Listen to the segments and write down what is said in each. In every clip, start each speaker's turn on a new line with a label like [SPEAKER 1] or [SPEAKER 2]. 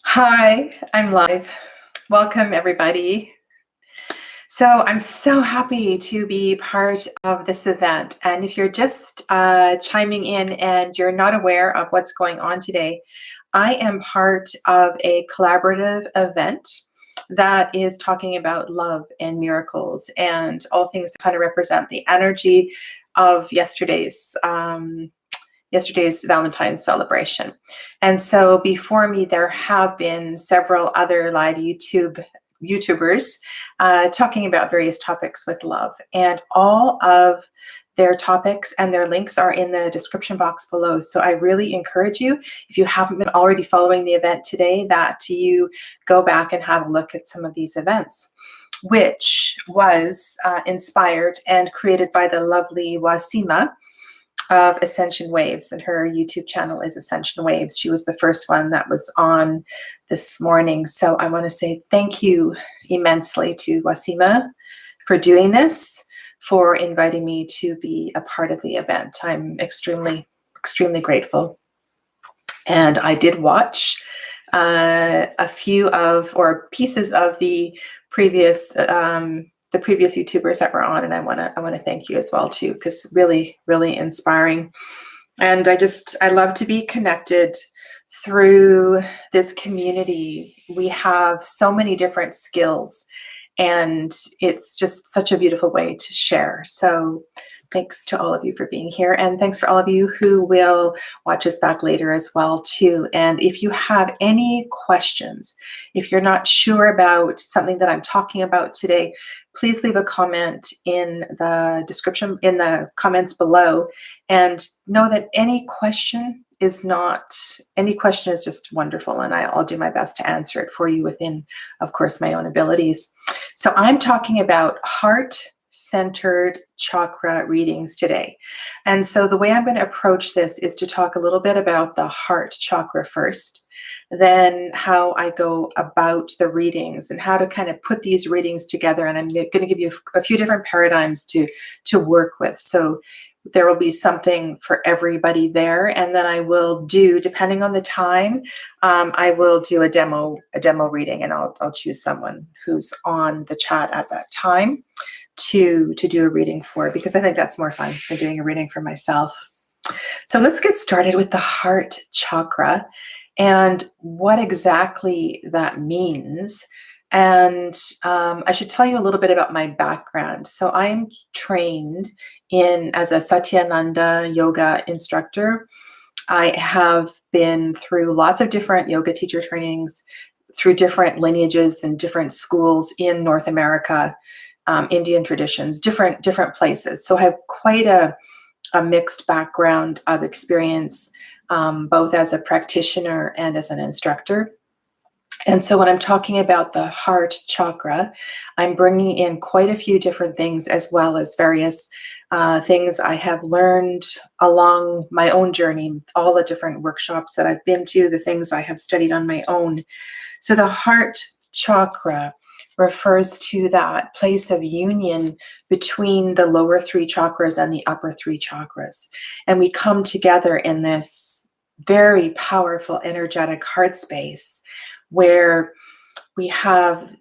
[SPEAKER 1] Hi, I'm live. Welcome, everybody. So I'm so happy to be part of this event. And if you're just chiming in and you're not aware of what's going on today, I am part of a collaborative event that is talking about love and miracles and all things that kind of represent the energy of yesterday's Valentine's celebration. And so before me, there have been several other live YouTubers talking about various topics with love. And all of their topics and their links are in the description box below. So I really encourage you, if you haven't been already following the event today, that you go back and have a look at some of these events, which was inspired and created by the lovely Ouassima of Ascension Waves, and her YouTube channel is Ascension Waves. She was the first one that was on this morning. So I want to say thank you immensely to Ouassima for doing this, for inviting me to be a part of the event. I'm extremely, extremely grateful. And I did watch a few of, or pieces of the previous YouTubers that were on, and I want to thank you as well too, because really, really inspiring. And I love to be connected through this community. We have so many different skills, and it's just such a beautiful way to share. So thanks to all of you for being here, and thanks for all of you who will watch us back later as well too. And if you have any questions, if you're not sure about something that I'm talking about today, please leave a comment in the description, in the comments below, and know that any question is just wonderful, and I'll do my best to answer it for you within, of course, my own abilities. So I'm talking about heart-centered chakra readings today. And so the way I'm going to approach this is to talk a little bit about the heart chakra first, then how I go about the readings and how to kind of put these readings together. And I'm going to give you a few different paradigms to work with. So there will be something for everybody there. And then I will do, depending on the time, I will do a demo reading, and I'll choose someone who's on the chat at that time to do a reading for, because I think that's more fun than doing a reading for myself. So let's get started with the heart chakra and what exactly that means. And I should tell you a little bit about my background. So I'm trained as a Satyananda yoga instructor. I have been through lots of different yoga teacher trainings, through different lineages and different schools in North America, Indian traditions, different places. So I have quite a mixed background of experience, both as a practitioner and as an instructor. And so when I'm talking about the heart chakra, I'm bringing in quite a few different things, as well as various things I have learned along my own journey, all the different workshops that I've been to, the things I have studied on my own. So the heart chakra refers to that place of union between the lower three chakras and the upper three chakras. And we come together in this very powerful, energetic heart space, where we have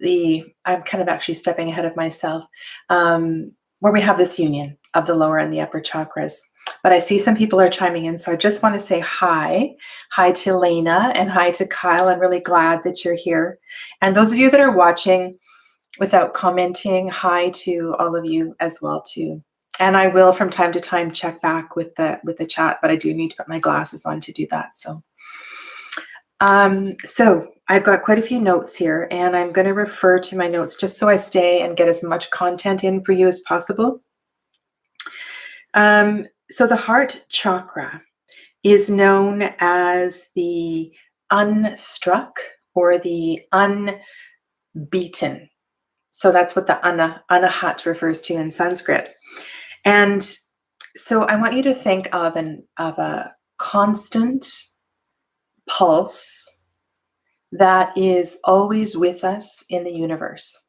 [SPEAKER 1] I'm kind of actually stepping ahead of myself, where we have this union of the lower and the upper chakras. But I see some people are chiming in, so I just want to say hi to Lena, and hi to Kyle. I'm really glad that you're here. And those of you that are watching without commenting, hi to all of you as well too. And I will from time to time check back with the chat, but I do need to put my glasses on to do that. So I've got quite a few notes here, and I'm going to refer to my notes just so I stay and get as much content in for you as possible. So the heart chakra is known as the unstruck or the unbeaten. So that's what the anahat refers to in Sanskrit. And so I want you to think of a constant pulse that is always with us in the universe.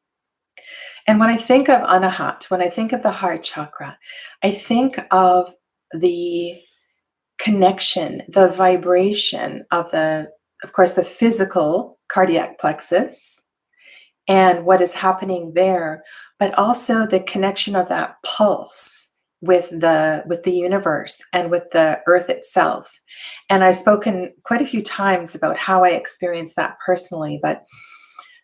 [SPEAKER 1] And when I think of anahat, when I think of the heart chakra, I think of the connection, the vibration of course, the physical cardiac plexus and what is happening there, but also the connection of that pulse with the universe and with the earth itself. And I've spoken quite a few times about how I experienced that personally, but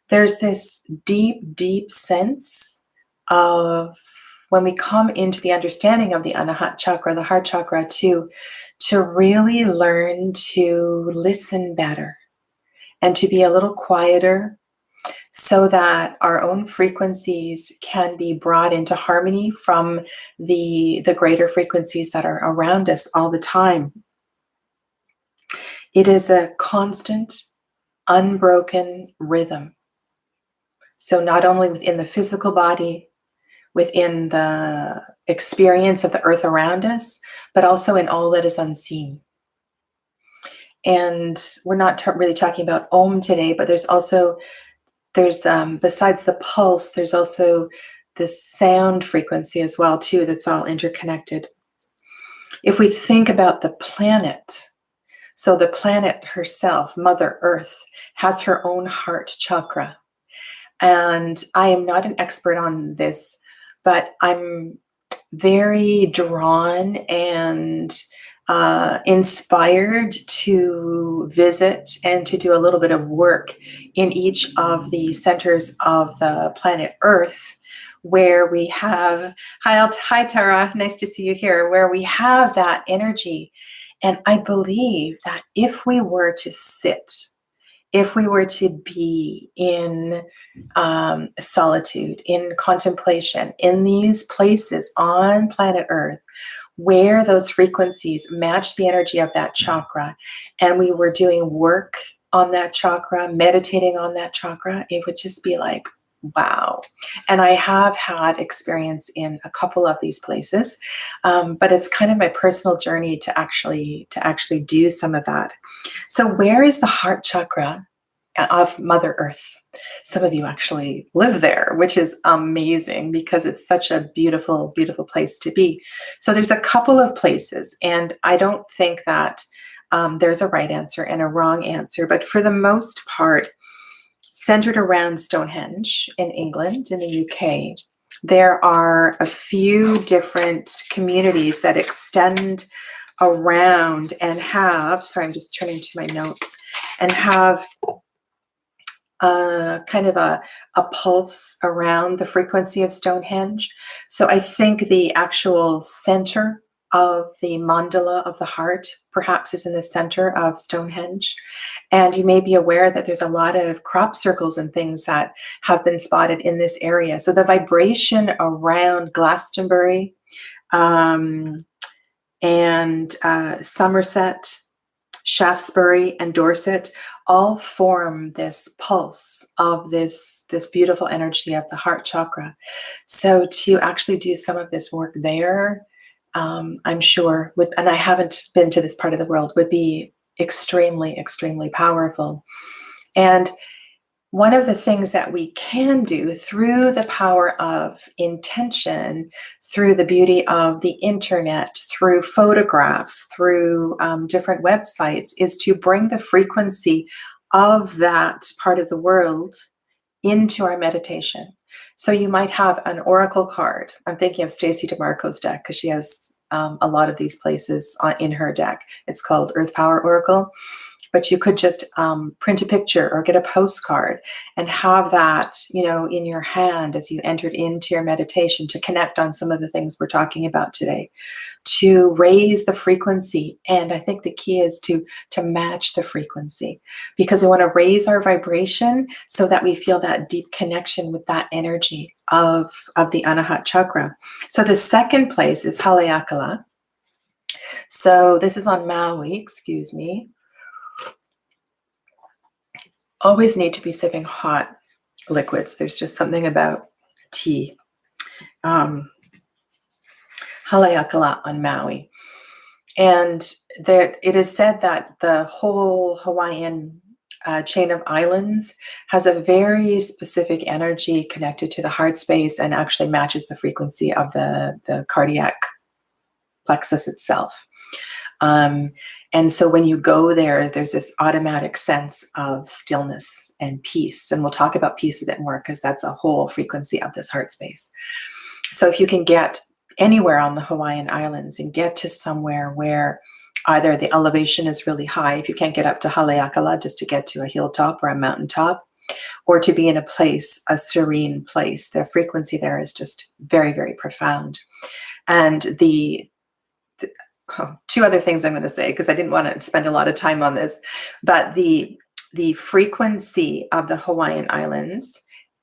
[SPEAKER 1] there's this deep, deep sense of when we come into the understanding of the Anahat chakra, the heart chakra, to really learn to listen better and to be a little quieter so that our own frequencies can be brought into harmony from the greater frequencies that are around us all the time. It is a constant, unbroken rhythm. So not only within the physical body, within the experience of the earth around us, but also in all that is unseen. And we're not really talking about Om today, but there's besides the pulse, there's also this sound frequency as well too, that's all interconnected. If we think about the planet, so the planet herself, Mother Earth, has her own heart chakra. And I am not an expert on this, but I'm very drawn and inspired to visit and to do a little bit of work in each of the centers of the planet Earth, where we have, hi Tara, nice to see you here, where we have that energy. And I believe that if we were to sit, if we were to be in solitude, in contemplation, in these places on planet Earth, where those frequencies match the energy of that chakra, and we were doing work on that chakra, meditating on that chakra, it would just be like, wow. And I have had experience in a couple of these places, but it's kind of my personal journey to actually do some of that. So where is the heart chakra of Mother Earth? Some of you actually live there, which is amazing because it's such a beautiful, beautiful place to be. So there's a couple of places, and I don't think that there's a right answer and a wrong answer, but for the most part, centered around Stonehenge in England, in the UK, there are a few different communities that extend around and have, sorry, I'm just turning to my notes, and have kind of a pulse around the frequency of Stonehenge. So I think the actual center of the mandala of the heart perhaps is in the center of Stonehenge. And you may be aware that there's a lot of crop circles and things that have been spotted in this area. So the vibration around Glastonbury and Somerset, Shaftesbury, and Dorset all form this pulse of this beautiful energy of the heart chakra. So to actually do some of this work there, I'm sure would, and I haven't been to this part of the world, would be extremely, extremely powerful. And one of the things that we can do through the power of intention, through the beauty of the internet, through photographs, through different websites, is to bring the frequency of that part of the world into our meditation. So you might have an oracle card. I'm thinking of Stacey DeMarco's deck because she has a lot of these places in her deck. It's called Earth Power Oracle. But you could just print a picture or get a postcard and have that, in your hand as you entered into your meditation to connect on some of the things we're talking about today, to raise the frequency. And I think the key is to match the frequency, because we want to raise our vibration so that we feel that deep connection with that energy of the Anahat chakra. So the second place is Haleakala. So this is on Maui, excuse me. Always need to be sipping hot liquids. There's just something about tea. Haleakala on Maui. And there, it is said that the whole Hawaiian chain of islands has a very specific energy connected to the heart space and actually matches the frequency of the cardiac plexus itself. And so when you go there, there's this automatic sense of stillness and peace. And we'll talk about peace a bit more because that's a whole frequency of this heart space. So if you can get anywhere on the Hawaiian Islands and get to somewhere where either the elevation is really high, if you can't get up to Haleakala, just to get to a hilltop or a mountaintop, or to be in a place, a serene place, the frequency there is just very, very profound. And two other things I'm going to say, because I didn't want to spend a lot of time on this, but the frequency of the Hawaiian Islands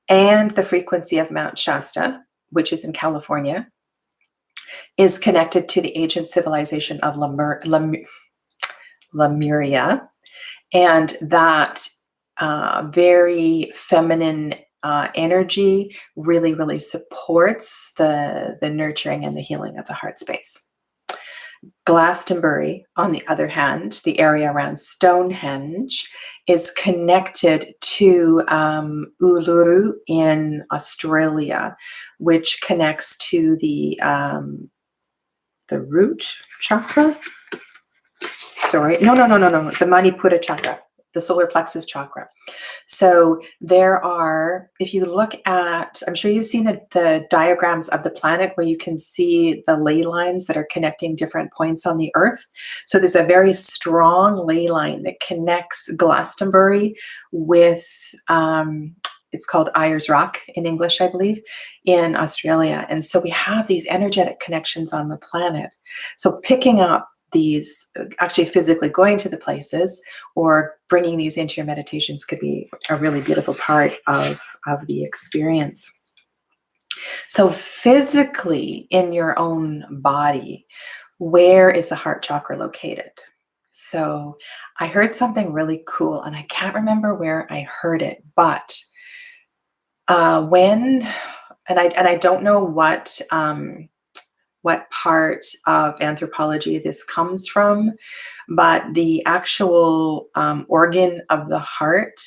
[SPEAKER 1] and the frequency of Mount Shasta, which is in California, is connected to the ancient civilization of Lemuria, and that very feminine energy really, really supports the nurturing and the healing of the heart space. Glastonbury, on the other hand, the area around Stonehenge, is connected to Uluru in Australia, which connects to the root chakra. Sorry, no, the Manipura chakra, the solar plexus chakra. So there are, if you look at, I'm sure you've seen the diagrams of the planet where you can see the ley lines that are connecting different points on the earth. So there's a very strong ley line that connects Glastonbury with, it's called Ayers Rock in English, I believe, in Australia. And so we have these energetic connections on the planet. So picking up these, actually physically going to the places or bringing these into your meditations could be a really beautiful part of the experience. So physically in your own body, where is the heart chakra located? So I heard something really cool, and I can't remember where I heard it, but and I don't know what part of anthropology this comes from, but the actual organ of the heart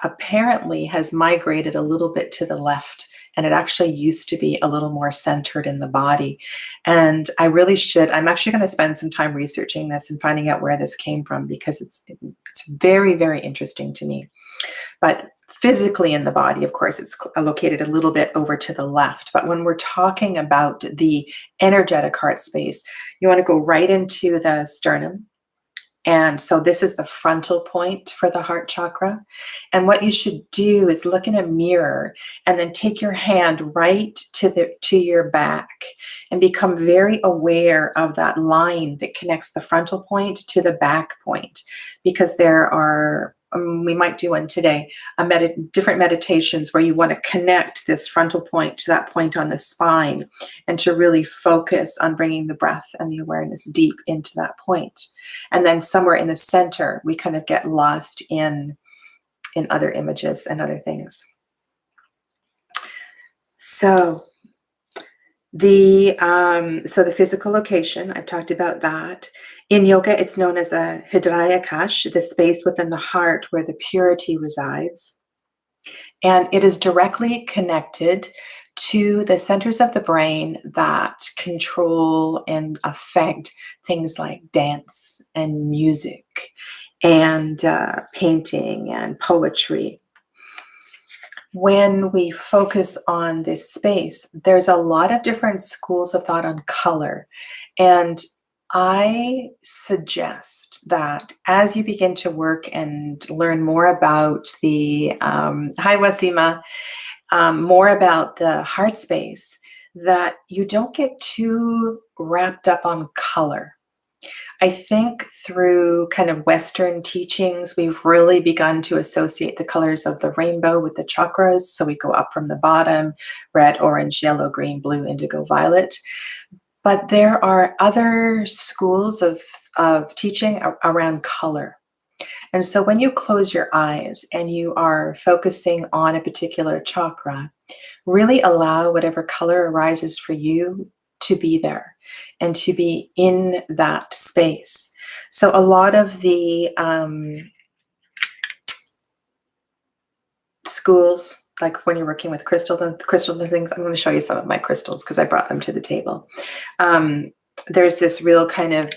[SPEAKER 1] apparently has migrated a little bit to the left, and it actually used to be a little more centered in the body. And I'm actually going to spend some time researching this and finding out where this came from, because it's very, very interesting to me. But physically in the body, of course, it's located a little bit over to the left. But when we're talking about the energetic heart space, you want to go right into the sternum. And so this is the frontal point for the heart chakra. And what you should do is look in a mirror and then take your hand right to your back and become very aware of that line that connects the frontal point to the back point, because there are, we might do one today, different meditations where you want to connect this frontal point to that point on the spine and to really focus on bringing the breath and the awareness deep into that point. And then somewhere in the center, we kind of get lost in other images and other things. So the physical location, I've talked about that. In yoga, it's known as the Hridayakash, the space within the heart where the purity resides. And it is directly connected to the centers of the brain that control and affect things like dance and music and painting and poetry. When we focus on this space, there's a lot of different schools of thought on color. And I suggest that as you begin to work and learn more about the Ouassima, more about the heart space, that you don't get too wrapped up on color. I think through kind of Western teachings, we've really begun to associate the colors of the rainbow with the chakras. So we go up from the bottom: red, orange, yellow, green, blue, indigo, violet. But there are other schools of teaching around color. And so when you close your eyes and you are focusing on a particular chakra, really allow whatever color arises for you to be there and to be in that space. So a lot of the schools, like when you're working with crystal things, I'm going to show you some of my crystals because I brought them to the table. There's this real kind of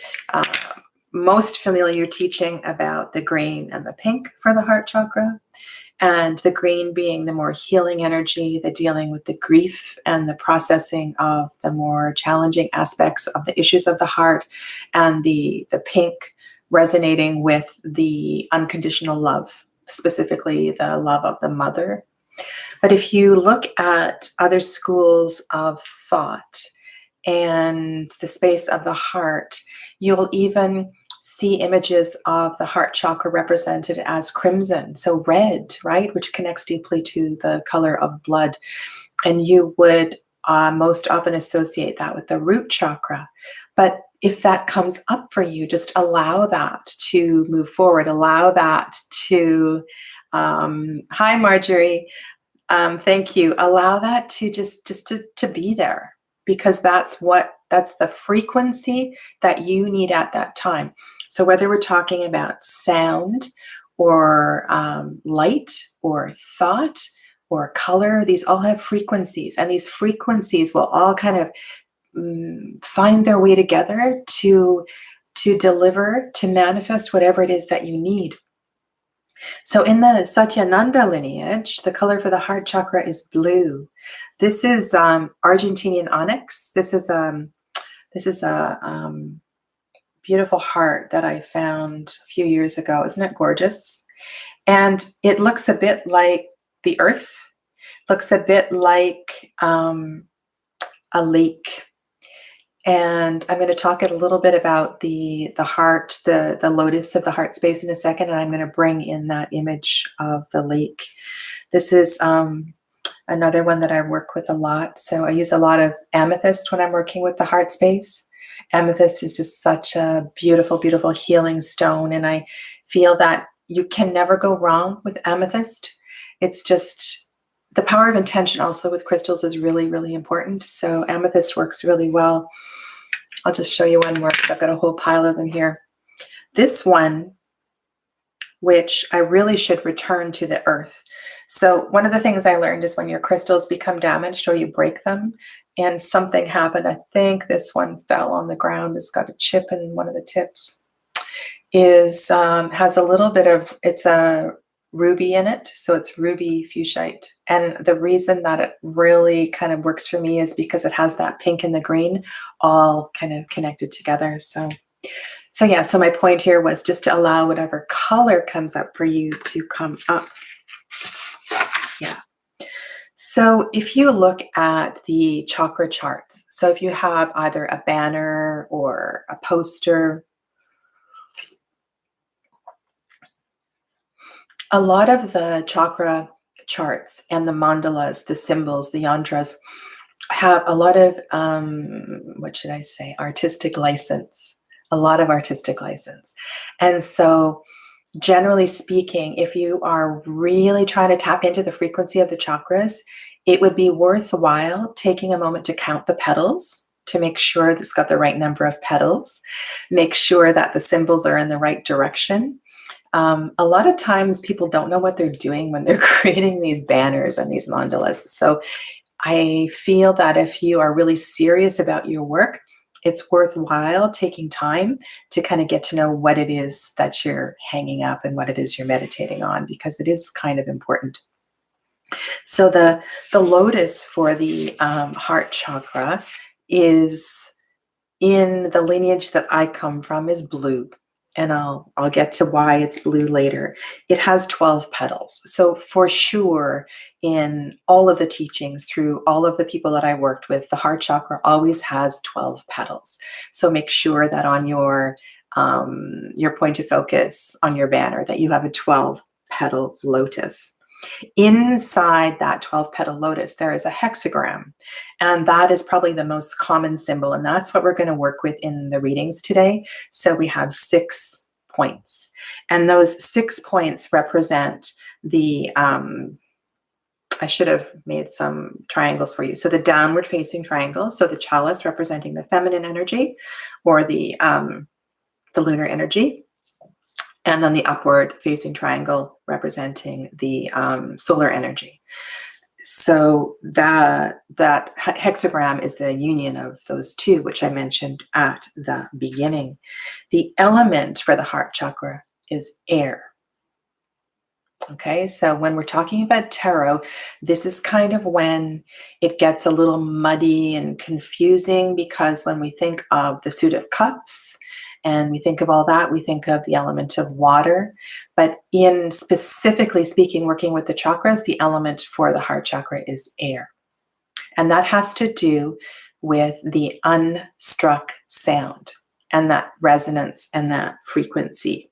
[SPEAKER 1] most familiar teaching about the green and the pink for the heart chakra, and the green being the more healing energy, the dealing with the grief and the processing of the more challenging aspects of the issues of the heart, and the pink resonating with the unconditional love, specifically the love of the mother. But if you look at other schools of thought and the space of the heart, you'll even see images of the heart chakra represented as crimson, so red, right, which connects deeply to the color of blood. And you would most often associate that with the root chakra. But if that comes up for you, just allow that to move forward. Allow that to, hi Marjorie, thank you. Allow that to just to be there, because that's the frequency that you need at that time. So whether we're talking about sound or light or thought or color, these all have frequencies, and these frequencies will all kind of find their way together to deliver, to manifest whatever it is that you need. So in the Satyananda lineage, the color for the heart chakra is blue. This is Argentinian onyx. This is a beautiful heart that I found a few years ago. Isn't it gorgeous? And it looks a bit like the earth, looks a bit like a lake. And I'm going to talk a little bit about the heart, the lotus of the heart space in a second, and I'm going to bring in that image of the lake. This is another one that I work with a lot. So I use a lot of amethyst when I'm working with the heart space. Amethyst is just such a beautiful, beautiful healing stone, and I feel that you can never go wrong with amethyst. It's just the power of intention also with crystals is really, really important. So amethyst works really well. I'll just show you one more because I've got a whole pile of them here. This one, which I really should return to the earth. So one of the things I learned is when your crystals become damaged or you break them and something happened, I think this one fell on the ground, it's got a chip in one of the tips, has a little bit of, it's a ruby in it. So it's ruby fuchsite. And the reason that it really kind of works for me is because it has that pink and the green all kind of connected together. So my point here was just to allow whatever color comes up for you to come up. Yeah. So if you look at the chakra charts, so if you have either a banner or a poster, a lot of the chakra charts and the mandalas, the symbols, the yantras, have a lot of, artistic license, a lot of artistic license. And so generally speaking, if you are really trying to tap into the frequency of the chakras, it would be worthwhile taking a moment to count the petals to make sure it's got the right number of petals, make sure that the symbols are in the right direction. A lot of times people don't know what they're doing when they're creating these banners and these mandalas. So I feel that if you are really serious about your work, it's worthwhile taking time to kind of get to know what it is that you're hanging up and what it is you're meditating on, because it is kind of important. So the lotus for the heart chakra is, in the lineage that I come from, is blue. And I'll get to why it's blue later. It has 12 petals. So for sure, in all of the teachings, through all of the people that I worked with, the heart chakra always has 12 petals. So make sure that on your point of focus on your banner that you have a 12-petal lotus. Inside that 12-petal lotus, there is a hexagram, and that is probably the most common symbol, and that's what we're going to work with in the readings today. So we have 6 points, and those 6 points represent the, I should have made some triangles for you. So the downward facing triangle, so the chalice representing the feminine energy or the lunar energy. And then the upward facing triangle representing the solar energy. So that hexagram is the union of those two, which I mentioned at the beginning. The element for the heart chakra is air. Okay, so when we're talking about tarot, this is kind of when it gets a little muddy and confusing, because when we think of the suit of cups and we think of all that, we think of the element of water. But in specifically speaking, working with the chakras, the element for the heart chakra is air. And that has to do with the unstruck sound and that resonance and that frequency.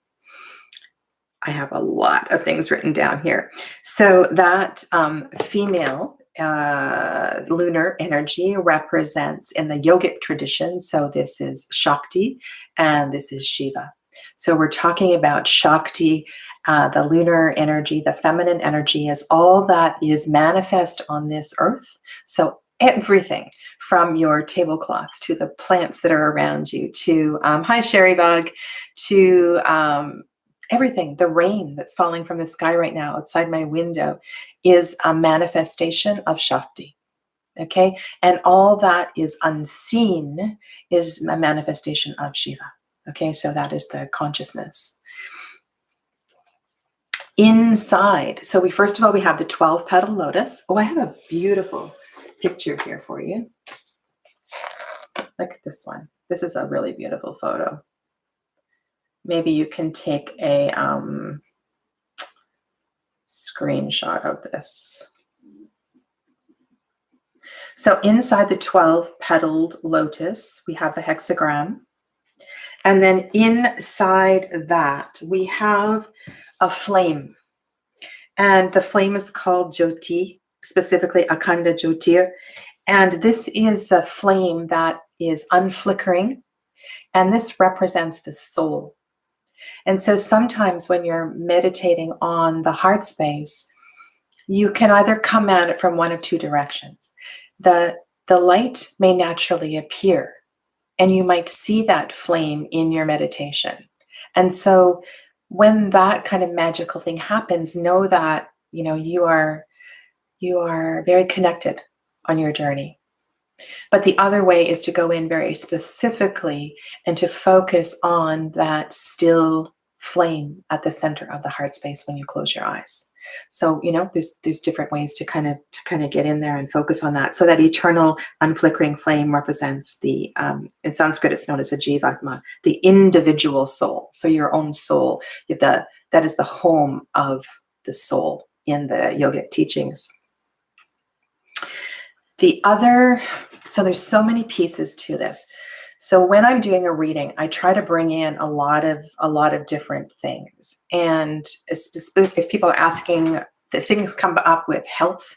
[SPEAKER 1] I have a lot of things written down here. So that female lunar energy represents in the yogic tradition. So this is Shakti and this is Shiva. So we're talking about Shakti, the lunar energy, the feminine energy is all that is manifest on this earth. So everything from your tablecloth to the plants that are around you to, hi Sherry Bug, to everything, the rain that's falling from the sky right now outside my window is a manifestation of Shakti. Okay. And all that is unseen is a manifestation of Shiva. Okay. So that is the consciousness. Inside. So first of all, we have the 12-petal lotus. Oh, I have a beautiful picture here for you. Look at this one. This is a really beautiful photo. Maybe you can take a screenshot of this. So inside the 12-petaled lotus, we have the hexagram. And then inside that, we have a flame. And the flame is called Jyoti, specifically Akhanda Jyotir. And this is a flame that is unflickering. And this represents the soul. And so sometimes when you're meditating on the heart space, you can either come at it from one of two directions. The light may naturally appear, and you might see that flame in your meditation. And so when that kind of magical thing happens, know that, you know, you are very connected on your journey. But the other way is to go in very specifically and to focus on that still flame at the center of the heart space when you close your eyes. So, you know, there's different ways to kind of get in there and focus on that. So that eternal unflickering flame represents the, in Sanskrit, it's known as the Jivatma, the individual soul. So your own soul, that is the home of the soul in the yogic teachings. So there's so many pieces to this. So when I'm doing a reading, I try to bring in a lot of different things. And if people are asking, the things come up with health.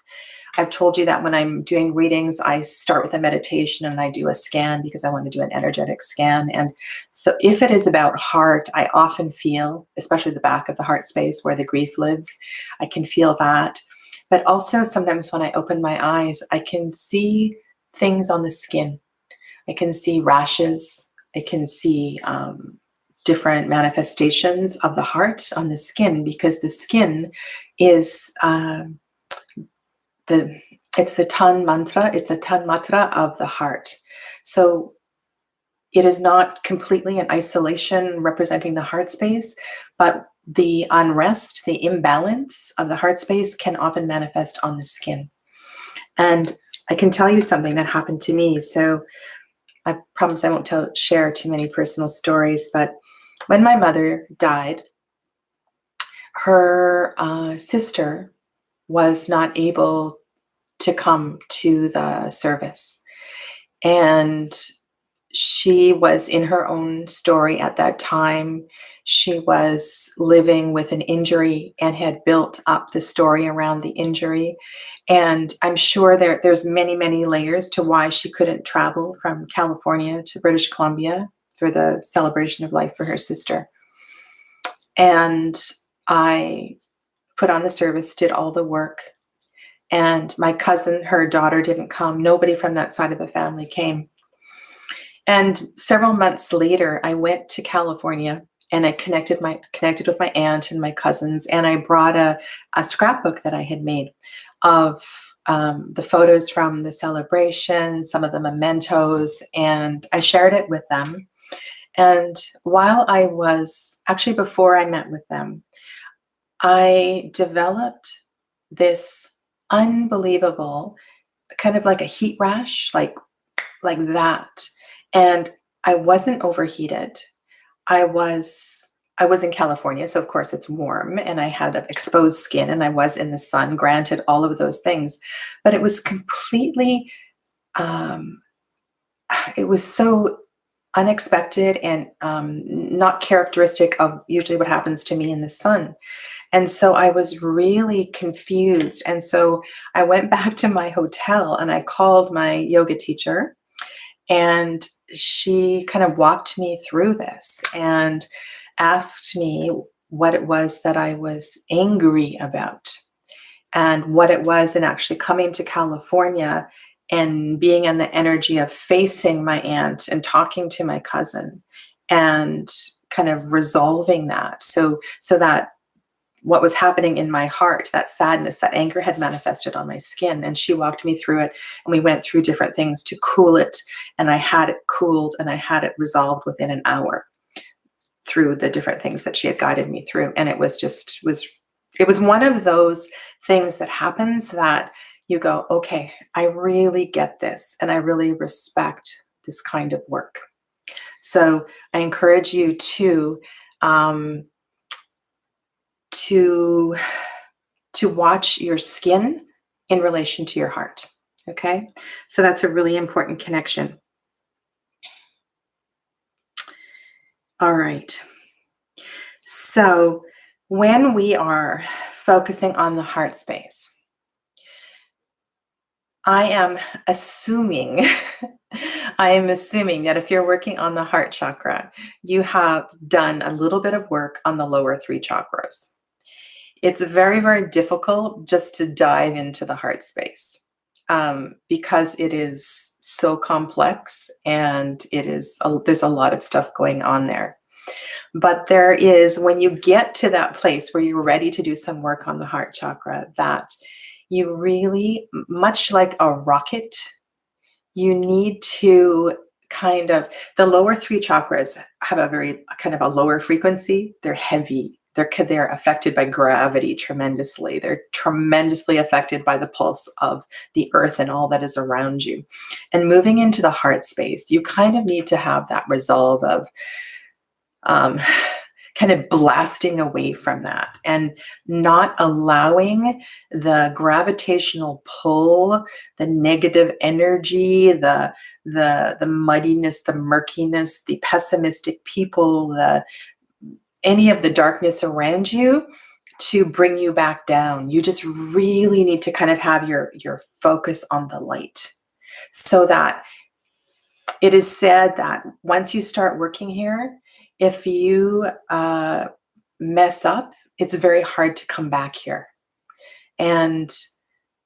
[SPEAKER 1] I've told you that when I'm doing readings, I start with a meditation and I do a scan because I want to do an energetic scan. And so if it is about heart, I often feel, especially the back of the heart space where the grief lives, I can feel that. But also sometimes when I open my eyes, I can see things on the skin. I can see rashes. I can see different manifestations of the heart on the skin, because the skin is it's the Tan mantra. It's a Tan matra of the heart. So it is not completely in isolation representing the heart space, but the unrest, the imbalance of the heart space can often manifest on the skin. And I can tell you something that happened to me. So I promise I won't share too many personal stories, but when my mother died, her sister was not able to come to the service. And she was in her own story at that time. She was living with an injury and had built up the story around the injury. And I'm sure there's many, many layers to why she couldn't travel from California to British Columbia for the celebration of life for her sister. And I put on the service, did all the work. And my cousin, her daughter, didn't come. Nobody from that side of the family came. And several months later, I went to California and I connected with my aunt and my cousins, and I brought a scrapbook that I had made of the photos from the celebration, some of the mementos, and I shared it with them. And while I was, actually before I met with them, I developed this unbelievable kind of like a heat rash, like that. And I wasn't overheated. I was in California, so of course it's warm, and I had exposed skin, and I was in the sun, granted all of those things, but it was completely, it was so unexpected and not characteristic of usually what happens to me in the sun. And so I was really confused. And so I went back to my hotel and I called my yoga teacher, and she kind of walked me through this and asked me what it was that I was angry about and what it was in actually coming to California and being in the energy of facing my aunt and talking to my cousin and kind of resolving that. So that what was happening in my heart, that sadness, that anger had manifested on my skin. And she walked me through it, and we went through different things to cool it. And I had it cooled and I had it resolved within an hour through the different things that she had guided me through. And it was it was one of those things that happens that you go, okay, I really get this. And I really respect this kind of work. So I encourage you to watch your skin in relation to your heart. Okay. So that's a really important connection. All right. So when we are focusing on the heart space, I am assuming that if you're working on the heart chakra, you have done a little bit of work on the lower 3 chakras. It's very, very difficult just to dive into the heart space because it is so complex and there's a lot of stuff going on there. But there is, when you get to that place where you're ready to do some work on the heart chakra, that you really, much like a rocket, you need to kind of, the lower 3 chakras have a very kind of a lower frequency. They're heavy. They're affected by gravity tremendously. They're tremendously affected by the pulse of the earth and all that is around you. And moving into the heart space, you kind of need to have that resolve of kind of blasting away from that and not allowing the gravitational pull, the negative energy, the muddiness, the murkiness, the pessimistic people, any of the darkness around you to bring you back down. You just really need to kind of have your focus on the light, so that it is said that once you start working here, if you mess up, it's very hard to come back here. And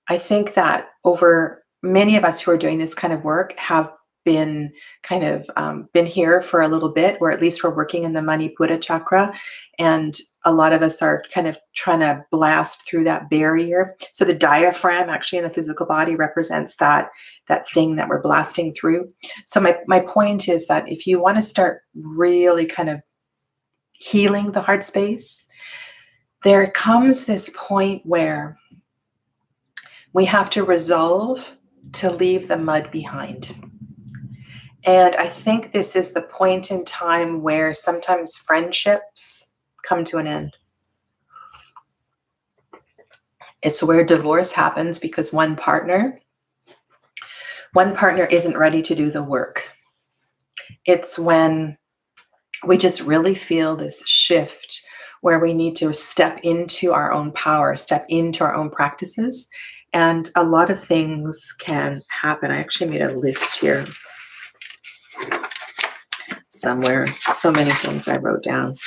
[SPEAKER 1] I think that over many of us who are doing this kind of work have been kind of been here for a little bit, or at least we're working in the Manipura chakra. And a lot of us are kind of trying to blast through that barrier. So the diaphragm actually in the physical body represents that thing that we're blasting through. So my point is that if you want to start really kind of healing the heart space, there comes this point where we have to resolve to leave the mud behind. And I think this is the point in time where sometimes friendships come to an end. It's where divorce happens because one partner isn't ready to do the work. It's when we just really feel this shift where we need to step into our own power, step into our own practices. And a lot of things can happen. I actually made a list here somewhere. So many things I wrote down.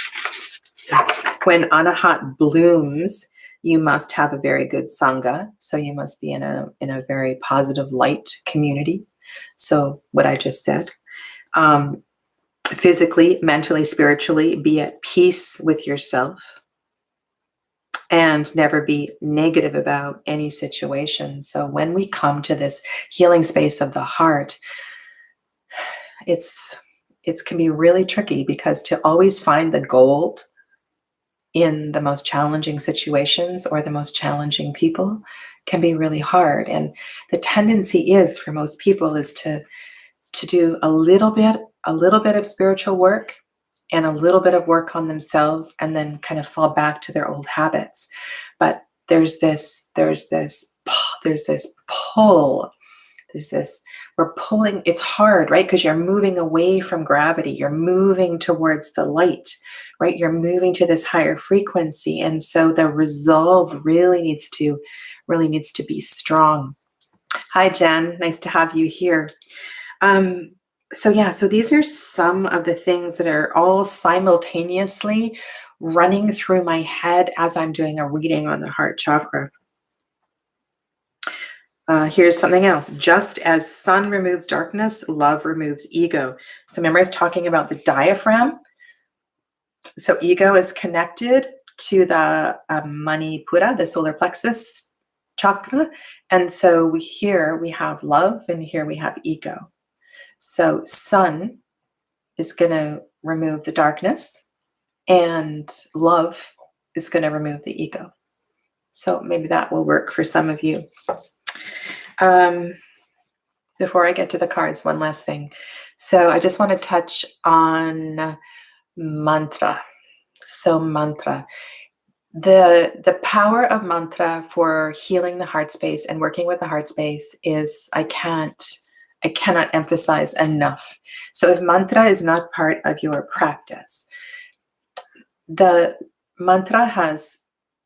[SPEAKER 1] When Anahat blooms, you must have a very good Sangha. So you must be in a very positive light community. So what I just said. Physically, mentally, spiritually, be at peace with yourself. and never be negative about any situation. So when we come to this healing space of the heart, it can be really tricky, because to always find the gold in the most challenging situations or the most challenging people can be really hard. And the tendency is, for most people, is to do a little bit of spiritual work and a little bit of work on themselves, and then kind of fall back to their old habits. But there's this pull. We're pulling. It's hard, right? Because you're moving away from gravity. You're moving towards the light, right? You're moving to this higher frequency. And so the resolve really needs to be strong. Hi, Jen. Nice to have you here. So these are some of the things that are all simultaneously running through my head as I'm doing a reading on the heart chakra. Here's something else. Just as sun removes darkness, love removes ego. So remember, I was talking about the diaphragm. So ego is connected to the Manipura, the solar plexus chakra. And so here we have love, and here we have ego. So sun is going to remove the darkness, and love is going to remove the ego. So maybe that will work for some of you. Before I get to the cards, one last thing. So I just want to touch on mantra. So mantra. The power of mantra for healing the heart space and working with the heart space is, I cannot emphasize enough. So if mantra is not part of your practice, the mantra has,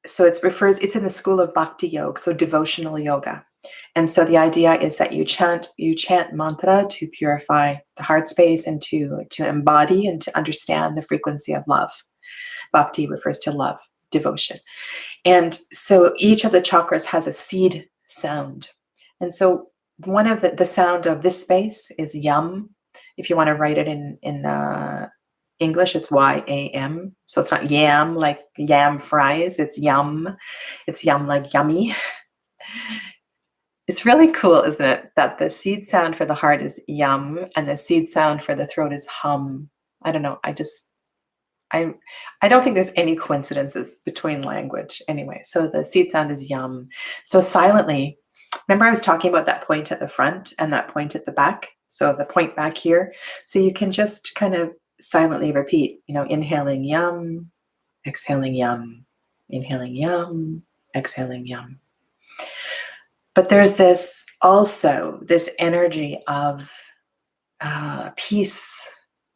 [SPEAKER 1] it's in the school of bhakti yoga, so devotional yoga. And so the idea is that you chant mantra to purify the heart space and to embody and to understand the frequency of love. Bhakti refers to love, devotion. And so each of the chakras has a seed sound. And so one of the sound of this space is yam. If you want to write it in English, it's Y-A-M. So it's not yam like yam fries. It's yum. It's yum like yummy. It's really cool, isn't it, that the seed sound for the heart is yum and the seed sound for the throat is hum. I don't know. I don't think there's any coincidences between language anyway. So the seed sound is yum. So silently, remember I was talking about that point at the front and that point at the back? So the point back here. So you can just kind of silently repeat, inhaling yum, exhaling yum, inhaling yum, exhaling yum. But there's this energy of peace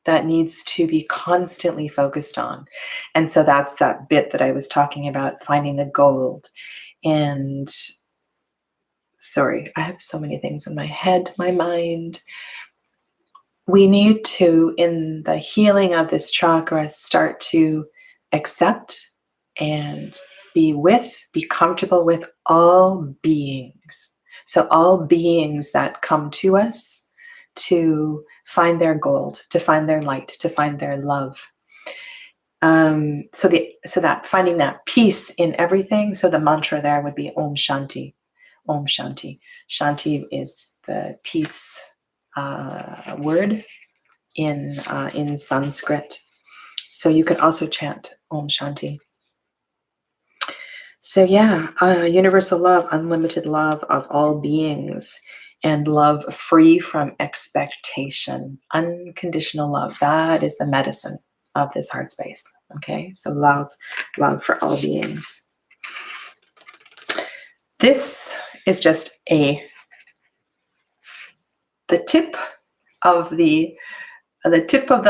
[SPEAKER 1] that needs to be constantly focused on. And so that's that bit that I was talking about, finding the gold. And sorry, I have so many things in my head, my mind. We need to, in the healing of this chakra, start to accept and be comfortable with all beings. So all beings that come to us to find their gold, to find their light, to find their love. So that finding that peace in everything. So the mantra there would be Om Shanti. Om Shanti. Shanti is the peace word in Sanskrit. So you can also chant Om Shanti. So universal love, unlimited love of all beings, and love free from expectation, unconditional love. That is the medicine of this heart space. Okay, so love for all beings. This is just the tip of the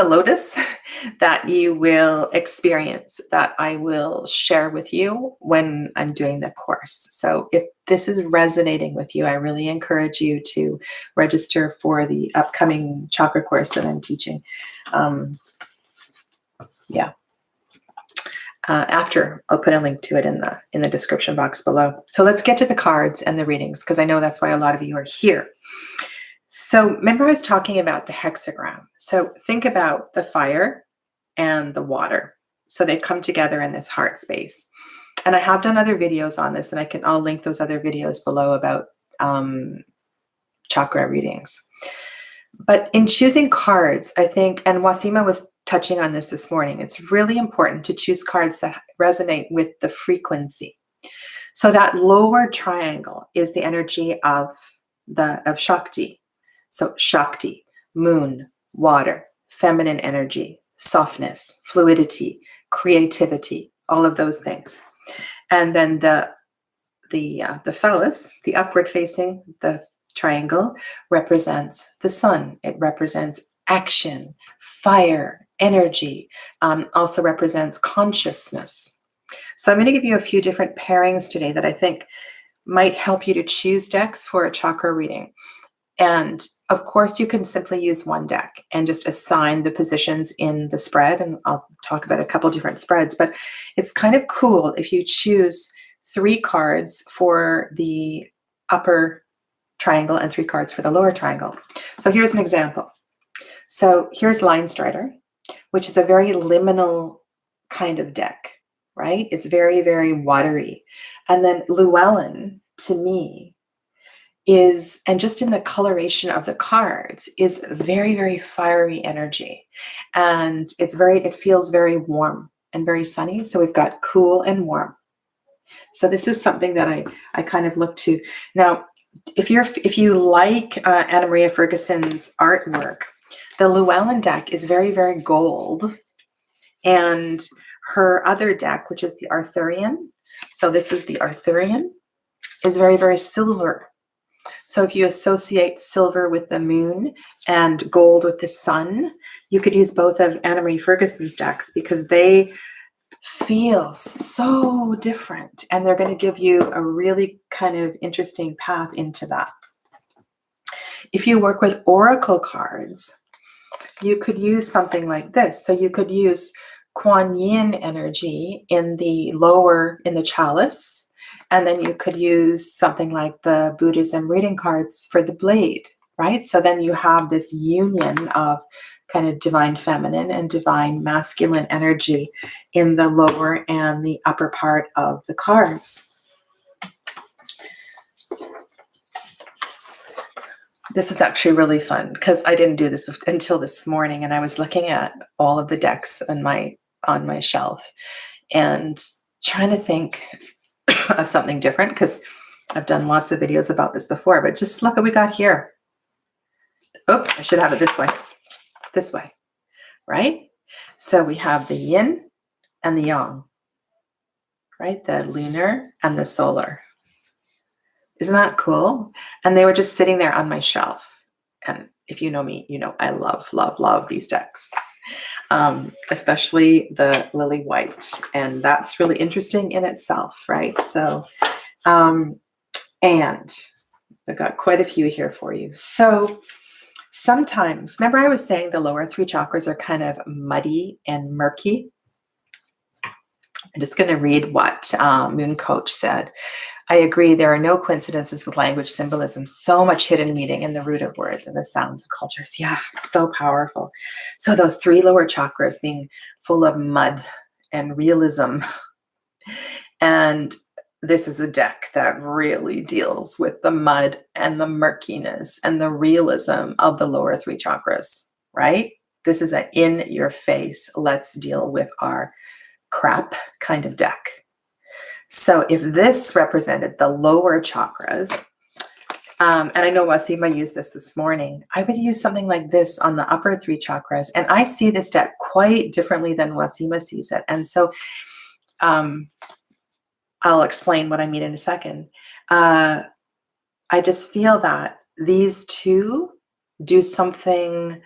[SPEAKER 1] lotus that you will experience, that I will share with you when I'm doing the course. So if this is resonating with you, I really encourage you to register for the upcoming chakra course that I'm teaching. After, I'll put a link to it in the description box below. So let's get to the cards and the readings, because I know that's why a lot of you are here. So remember I was talking about the hexagram. So think about the fire and the water. So they come together in this heart space. And I have done other videos on this, and I'll link those other videos below about chakra readings. But in choosing cards, I think, and Ouassima was touching on this morning, it's really important to choose cards that resonate with the frequency. So that lower triangle is the energy of Shakti. So Shakti, moon, water, feminine energy, softness, fluidity, creativity, all of those things. And then the phallus, the upward facing, the triangle, represents the sun. It represents action, fire, energy, also represents consciousness. So I'm going to give you a few different pairings today that I think might help you to choose decks for a chakra reading. And of course, you can simply use one deck and just assign the positions in the spread. And I'll talk about a couple different spreads, but it's kind of cool if you choose 3 cards for the upper triangle and 3 cards for the lower triangle. So here's an example. So here's Line Strider, which is a very liminal kind of deck, right? It's very, very watery. And then Llewellyn, to me, is, and just in the coloration of the cards, is very, very fiery energy. And it feels very warm and very sunny. So we've got cool and warm. So this is something that I kind of look to. Now, if you like Anna Maria Ferguson's artwork, the Llewellyn deck is very, very gold. And her other deck, which is the Arthurian, so this is the Arthurian, is very, very silver. So if you associate silver with the moon and gold with the sun, you could use both of Anna Marie Ferguson's decks because they feel so different, and they're going to give you a really kind of interesting path into that. If you work with oracle cards, you could use something like this. So you could use Kuan Yin energy in the chalice, and then you could use something like the Buddhism reading cards for the blade, right? So then you have this union of kind of divine feminine and divine masculine energy in the lower and the upper part of the cards. This was actually really fun because I didn't do this until this morning, and I was looking at all of the decks on my shelf and trying to think of something different, because I've done lots of videos about this before, but just look what we got here. Oops, I should have it this way, right? So we have the yin and the yang, right? The lunar and the solar. Isn't that cool? And they were just sitting there on my shelf. And if you know me, you know I love, love, love these decks, especially the lily white. And that's really interesting in itself, right? So, and I've got quite a few here for you. So sometimes, remember I was saying the lower 3 chakras are kind of muddy and murky? I'm just going to read what MoonCoach said. I agree, there are no coincidences with language symbolism. So much hidden meaning in the root of words and the sounds of cultures. Yeah, so powerful. So those 3 lower chakras being full of mud and realism. And this is a deck that really deals with the mud and the murkiness and the realism of the lower 3 chakras, right? This is an in-your-face, let's deal with our crap kind of deck. So if this represented the lower chakras, and I know Ouassima used this morning, I would use something like this on the upper 3 chakras. And I see this deck quite differently than Ouassima sees it. And so I'll explain what I mean in a second. I just feel that these 2 do something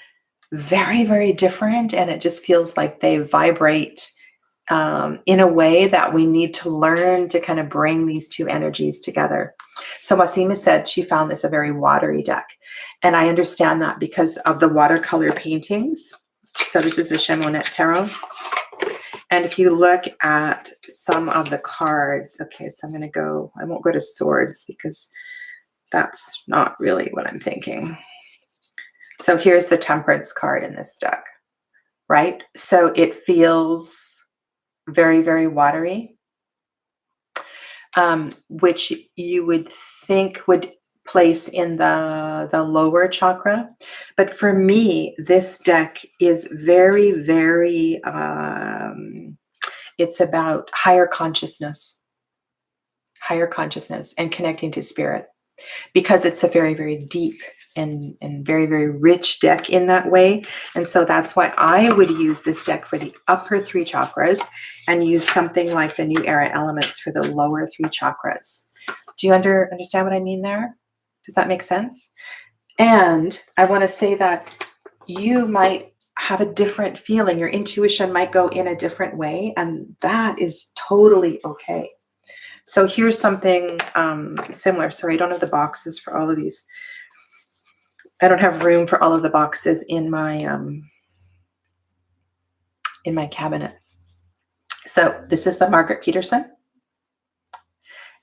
[SPEAKER 1] very, very different. And it just feels like they vibrate in a way that we need to learn to kind of bring these 2 energies together. So Ouassima said she found this a very watery deck. And I understand that because of the watercolor paintings. So this is the Chamonix Tarot. And if you look at some of the cards, okay, so I won't go to swords because that's not really what I'm thinking. So here's the Temperance card in this deck, right? So it feels very, very watery. which you would think would place in the lower chakra. But for me, this deck is very, very, it's about higher consciousness and connecting to spirit, because it's a very, very deep and very, very rich deck in that way. And so that's why I would use this deck for the upper 3 chakras and use something like the New Era elements for the lower 3 chakras. Do you understand what I mean there? Does that make sense? And I want to say that you might have a different feeling. Your intuition might go in a different way, and that is totally okay. So here's something similar. Sorry, I don't have the boxes for all of these. I don't have room for all of the boxes in my cabinet. So this is the Margaret Peterson.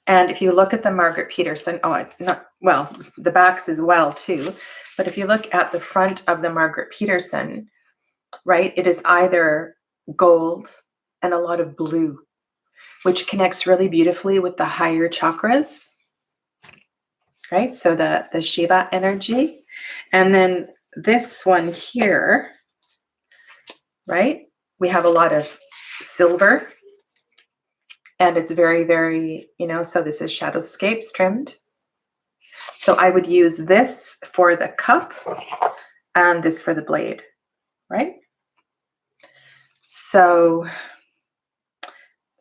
[SPEAKER 1] And if you look at the Margaret Peterson, the backs as well too. But if you look at the front of the Margaret Peterson, right, it is either gold and a lot of blue, which connects really beautifully with the higher chakras, right? So the Shiva energy. And then this one here, right? We have a lot of silver, and it's very, very, so this is shadowscapes trimmed. So I would use this for the cup and this for the blade, right? So,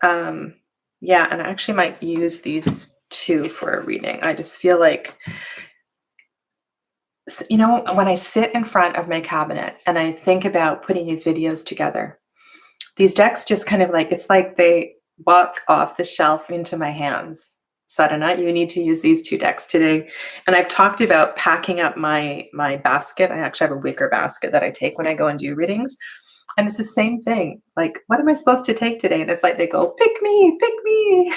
[SPEAKER 1] yeah, and I actually might use these two for a reading. I just feel like, when I sit in front of my cabinet and I think about putting these videos together, these decks just kind of it's like they walk off the shelf into my hands. Sadhana, you need to use these 2 decks today. And I've talked about packing up my basket. I actually have a wicker basket that I take when I go and do readings. And it's the same thing. Like, what am I supposed to take today? And it's like they go, pick me, pick me.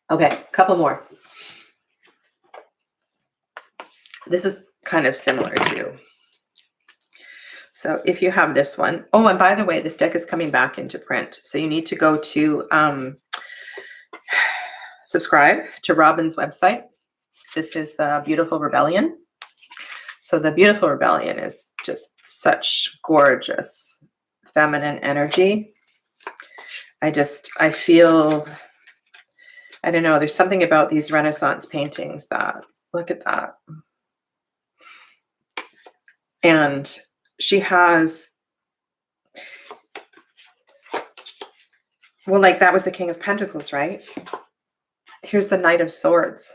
[SPEAKER 1] Okay, a couple more. This is kind of similar too. So if you have this one, oh, and by the way, this deck is coming back into print. So you need to go to subscribe to Robin's website. This is the Beautiful Rebellion. So the Beautiful Rebellion is just such gorgeous feminine energy. I feel, I don't know, there's something about these Renaissance paintings that, look at that. And she has, well, that was the King of Pentacles, right? Here's the Knight of Swords.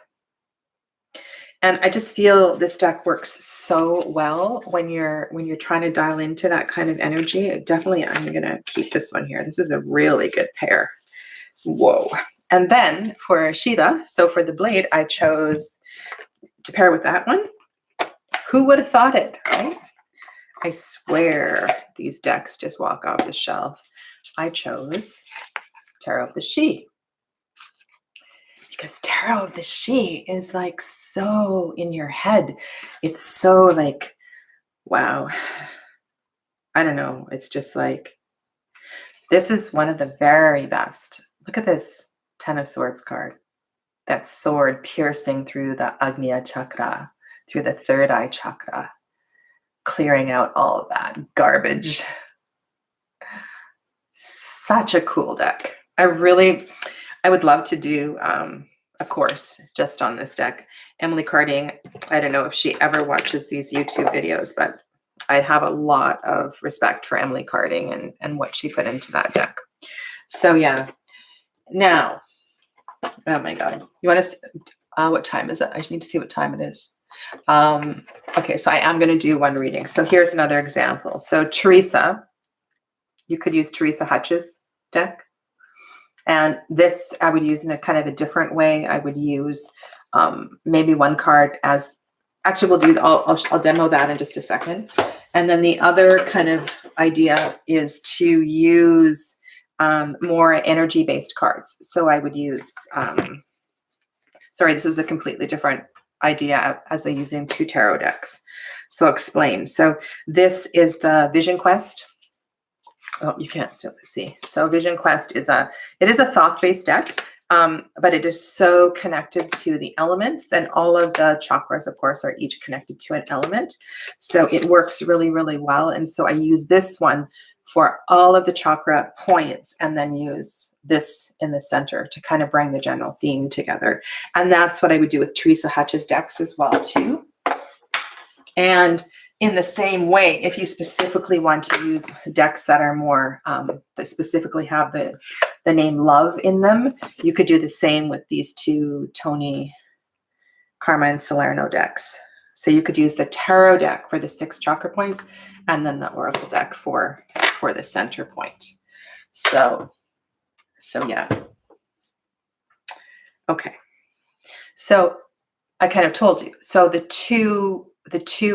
[SPEAKER 1] And I just feel this deck works so well when you're trying to dial into that kind of energy. Definitely, I'm going to keep this one here. This is a really good pair. Whoa. And then for Shiva, so for the blade, I chose to pair with that one. Who would have thought it, right? I swear these decks just walk off the shelf. I chose Tarot of the She. Because Tarot of the She is so in your head. It's so wow. I don't know. It's just this is one of the very best. Look at this 10 of Swords card. That sword piercing through the Agnya Chakra, through the 3rd eye chakra, clearing out all of that garbage. Such a cool deck. I would love to do a course just on this deck. Emily Carding, I don't know if she ever watches these YouTube videos, but I have a lot of respect for Emily Carding and what she put into that deck. So yeah. Now, oh my God. You want to, what time is it? I need to see what time it is. Okay, so I am going to do one reading. So here's another example. So Teresa, you could use Teresa Hutch's deck. And this I would use in a kind of a different way. I would use maybe one card as, actually we'll do, I'll demo that in just a second. And then the other kind of idea is to use more energy-based cards. So I would use, sorry, this is a completely different idea as I'm using 2 tarot decks. So I'll explain. So this is the Vision Quest Oh, you can't still see. So Vision Quest is a Thoth-based deck, but it is so connected to the elements, and all of the chakras, of course, are each connected to an element. So it works really, really well. And so I use this one for all of the chakra points, and then use this in the center to kind of bring the general theme together. And that's what I would do with Teresa Hutch's decks as well, too. And in the same way, if you specifically want to use decks that are more, that specifically have the name love in them, you could do the same with these two Tony, Karma, and Salerno decks. So you could use the tarot deck for the 6 chakra points, and then the oracle deck for the center point. So yeah. Okay. So I kind of told you. So the two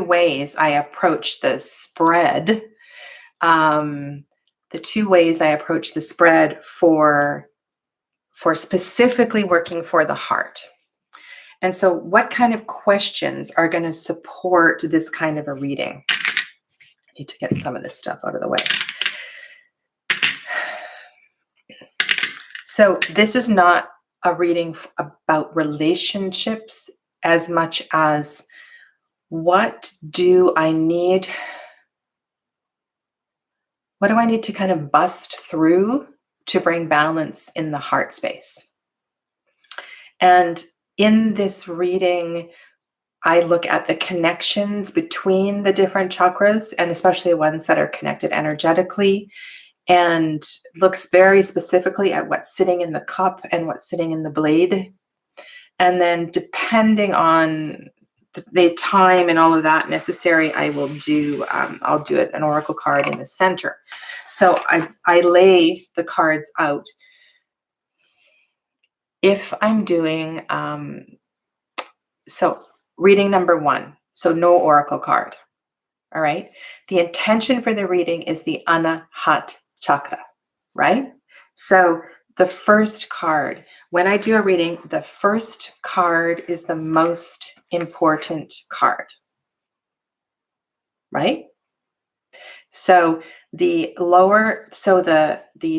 [SPEAKER 1] ways I approach the spread, for specifically working for the heart. And so what kind of questions are going to support this kind of a reading? I need to get some of this stuff out of the way. So this is not a reading about relationships as much as what do I need to kind of bust through to bring balance in the heart space. And in this reading, I look at the connections between the different chakras, and especially ones that are connected energetically, and looks very specifically at what's sitting in the cup and what's sitting in the blade. And then depending on the time and all of that necessary, I will do, I'll do an oracle card in the center. So I lay the cards out. If I'm doing, so reading number 1, so no oracle card. All right. The intention for the reading is the Anahat Chakra, right? So the first card, when I do a reading, the first card is the most important card, right? So the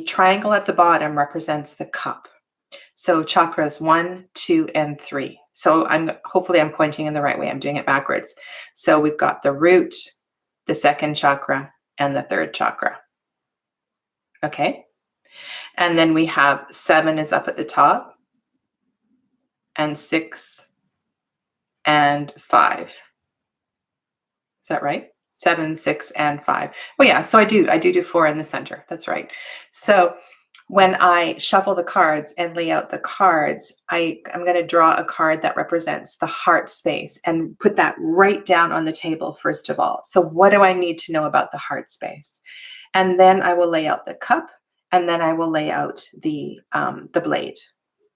[SPEAKER 1] triangle at the bottom represents the cup. So chakras 1, 2, and 3. So hopefully I'm pointing in the right way. I'm doing it backwards. So we've got the root, the second chakra, and the third chakra. Okay. And then we have 7 is up at the top, and 6 and 5. Is that right? 7, 6, and 5. Oh yeah, so I do 4 in the center. That's right. So when I shuffle the cards and lay out the cards, I'm going to draw a card that represents the heart space and put that right down on the table, first of all. So what do I need to know about the heart space? And then I will lay out the cup, and then I will lay out the blade,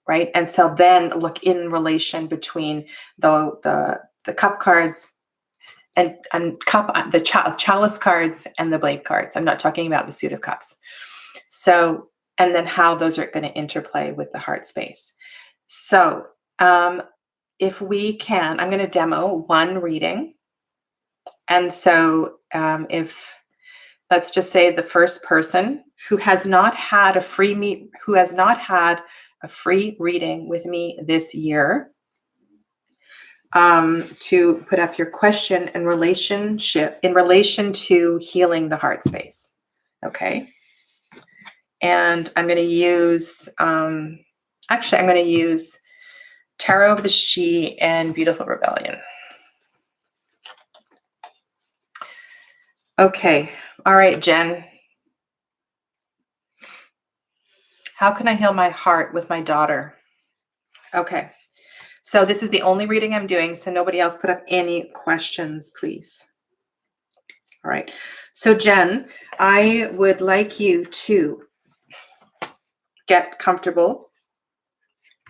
[SPEAKER 1] right? And so then look in relation between the cup cards and the chalice cards and the blade cards. I'm not talking about the suit of cups. So, and then how those are going to interplay with the heart space. So if we can, I'm going to demo one reading. And so let's just say the first person who has not had a free reading with me this year, to put up your question in relation to healing the heart space. Okay. And I'm going to use, I'm going to use Tarot of the She and Beautiful Rebellion. Okay. All right, Jen. How can I heal my heart with my daughter? Okay. So this is the only reading I'm doing, so nobody else put up any questions, please. All right. So Jen, I would like you to get comfortable.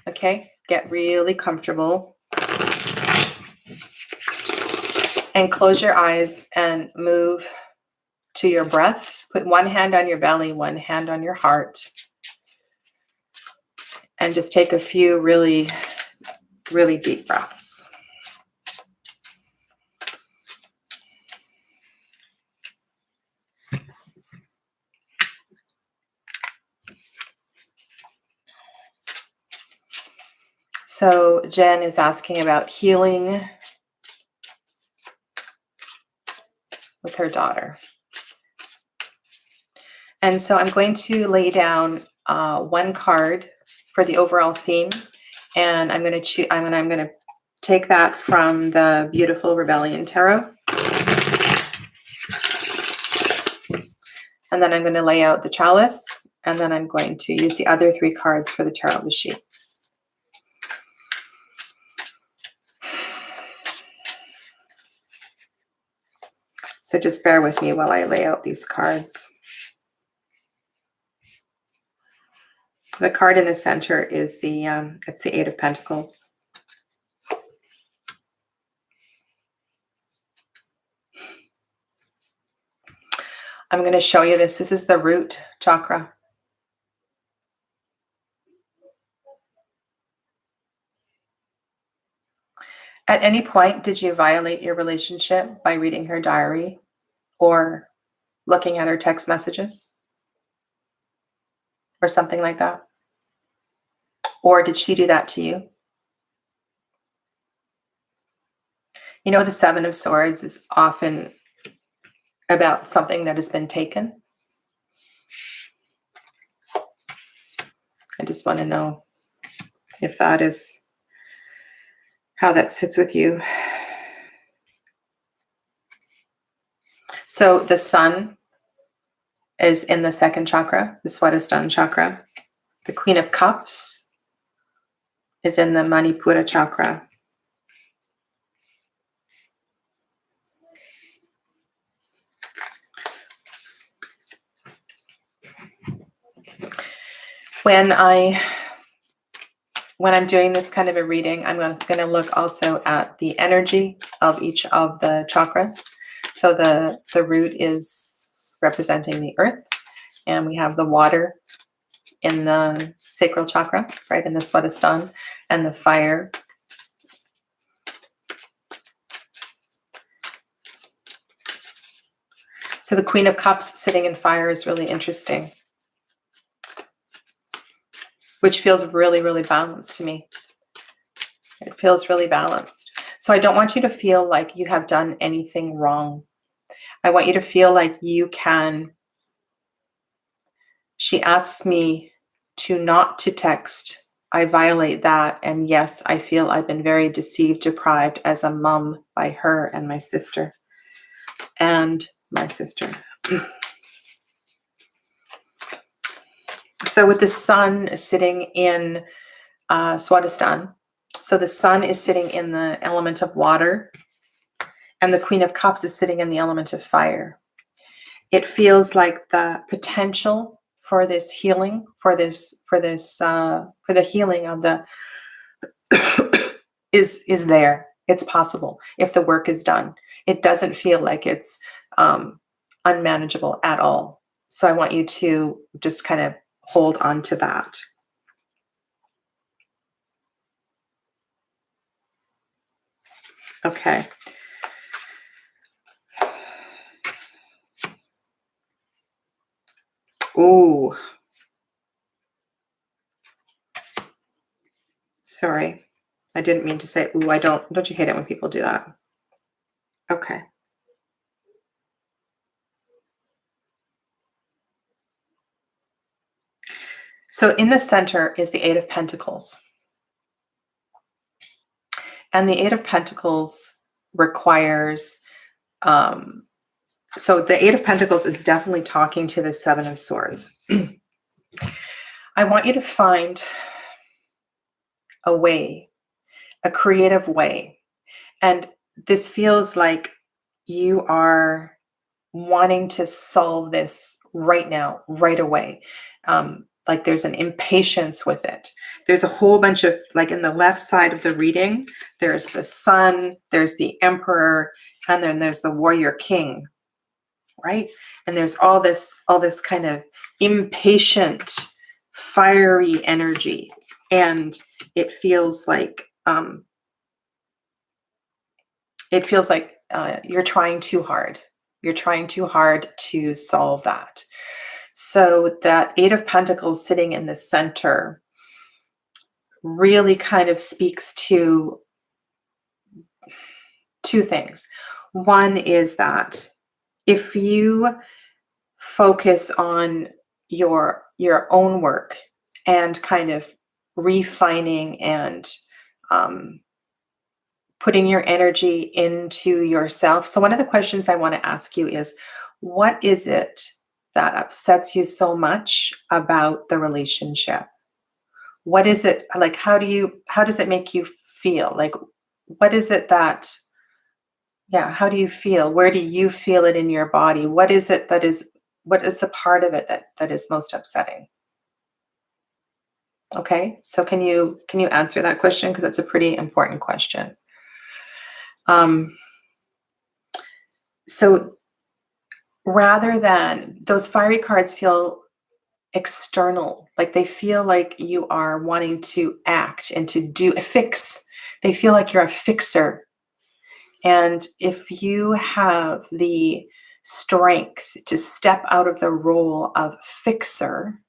[SPEAKER 1] Okay. Get really comfortable. And close your eyes and move to your breath. Put one hand on your belly, one hand on your heart. And just take a few really, really deep breaths. So Jen is asking about healing with her daughter. And so I'm going to lay down one card for the overall theme, and I'm going to take that from the Beautiful Rebellion Tarot. And then I'm going to lay out the chalice, and then I'm going to use the other 3 cards for the Tarot of the Sheep. So just bear with me while I lay out these cards. The card in the center is it's the 8 of Pentacles. I'm going to show you this. This is the root chakra. At any point, did you violate your relationship by reading her diary or looking at her text messages or something like that? Or did she do that to you? You know, the 7 of Swords is often about something that has been taken. I just want to know if that is how that sits with you. So the sun is in the 2nd chakra, the Swadhisthana chakra. The Queen of Cups is in the Manipura chakra. When I'm doing this kind of a reading, I'm going to look also at the energy of each of the chakras. So the root is representing the earth, and we have the water in the sacral chakra, right, in the Swadhisthana, and the fire. So the Queen of Cups sitting in fire is really interesting, which feels really, really balanced to me. It feels really balanced. So I don't want you to feel like you have done anything wrong. I want you to feel like you can. She asks me not to text. I violate that. And yes, I feel I've been very deceived, deprived as a mom by her and my sister. So with the sun sitting in Swadhisthana, so the sun is sitting in the element of water, and the Queen of Cups is sitting in the element of fire. It feels like the potential for this healing, for the healing of the is there. It's possible if the work is done. It doesn't feel like it's unmanageable at all. So I want you to just kind of hold on to that. Okay. Ooh. Sorry. I didn't mean to say ooh. Don't you hate it when people do that? Okay. So in the center is the 8 of Pentacles. And the 8 of Pentacles requires, so the 8 of Pentacles is definitely talking to the 7 of Swords. I want you to find a way, a creative way. And this feels like you are wanting to solve this right now, right away. Like there's an impatience with it. There's a whole bunch of, like in the left side of the reading, there's the sun, there's the emperor, and then there's the warrior king, right? And there's all this kind of impatient, fiery energy. And it feels like you're trying too hard. You're trying too hard to solve that. So that 8 of Pentacles sitting in the center really kind of speaks to two things. One is that if you focus on your own work and kind of refining and putting your energy into yourself. So one of the questions I want to ask you is, what is it that upsets you so much about the relationship? What is it like? How does it make you feel? Like, what is it that, yeah, how do you feel? Where do you feel it in your body? What is it that is, what is the part of it that is most upsetting? Okay, so can you answer that question? Because it's a pretty important question. So rather than, those fiery cards feel external, like they feel like you are wanting to act and to do a fix. They feel like you're a fixer. And if you have the strength to step out of the role of fixer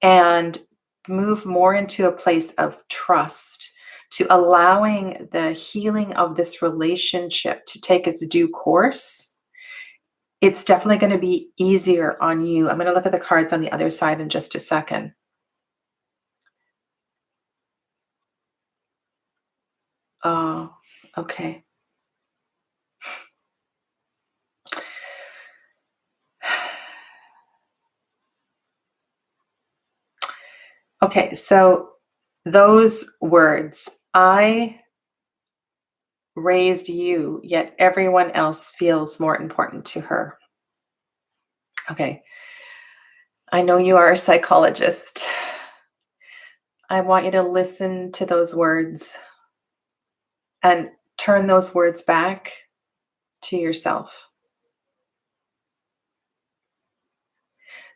[SPEAKER 1] and move more into a place of trust, to allowing the healing of this relationship to take its due course, it's definitely going to be easier on you. I'm going to look at the cards on the other side in just a second. Oh, okay. Okay, so those words, I raised you, yet everyone else feels more important to her. Okay, I know you are a psychologist. I want you to listen to those words and turn those words back to yourself.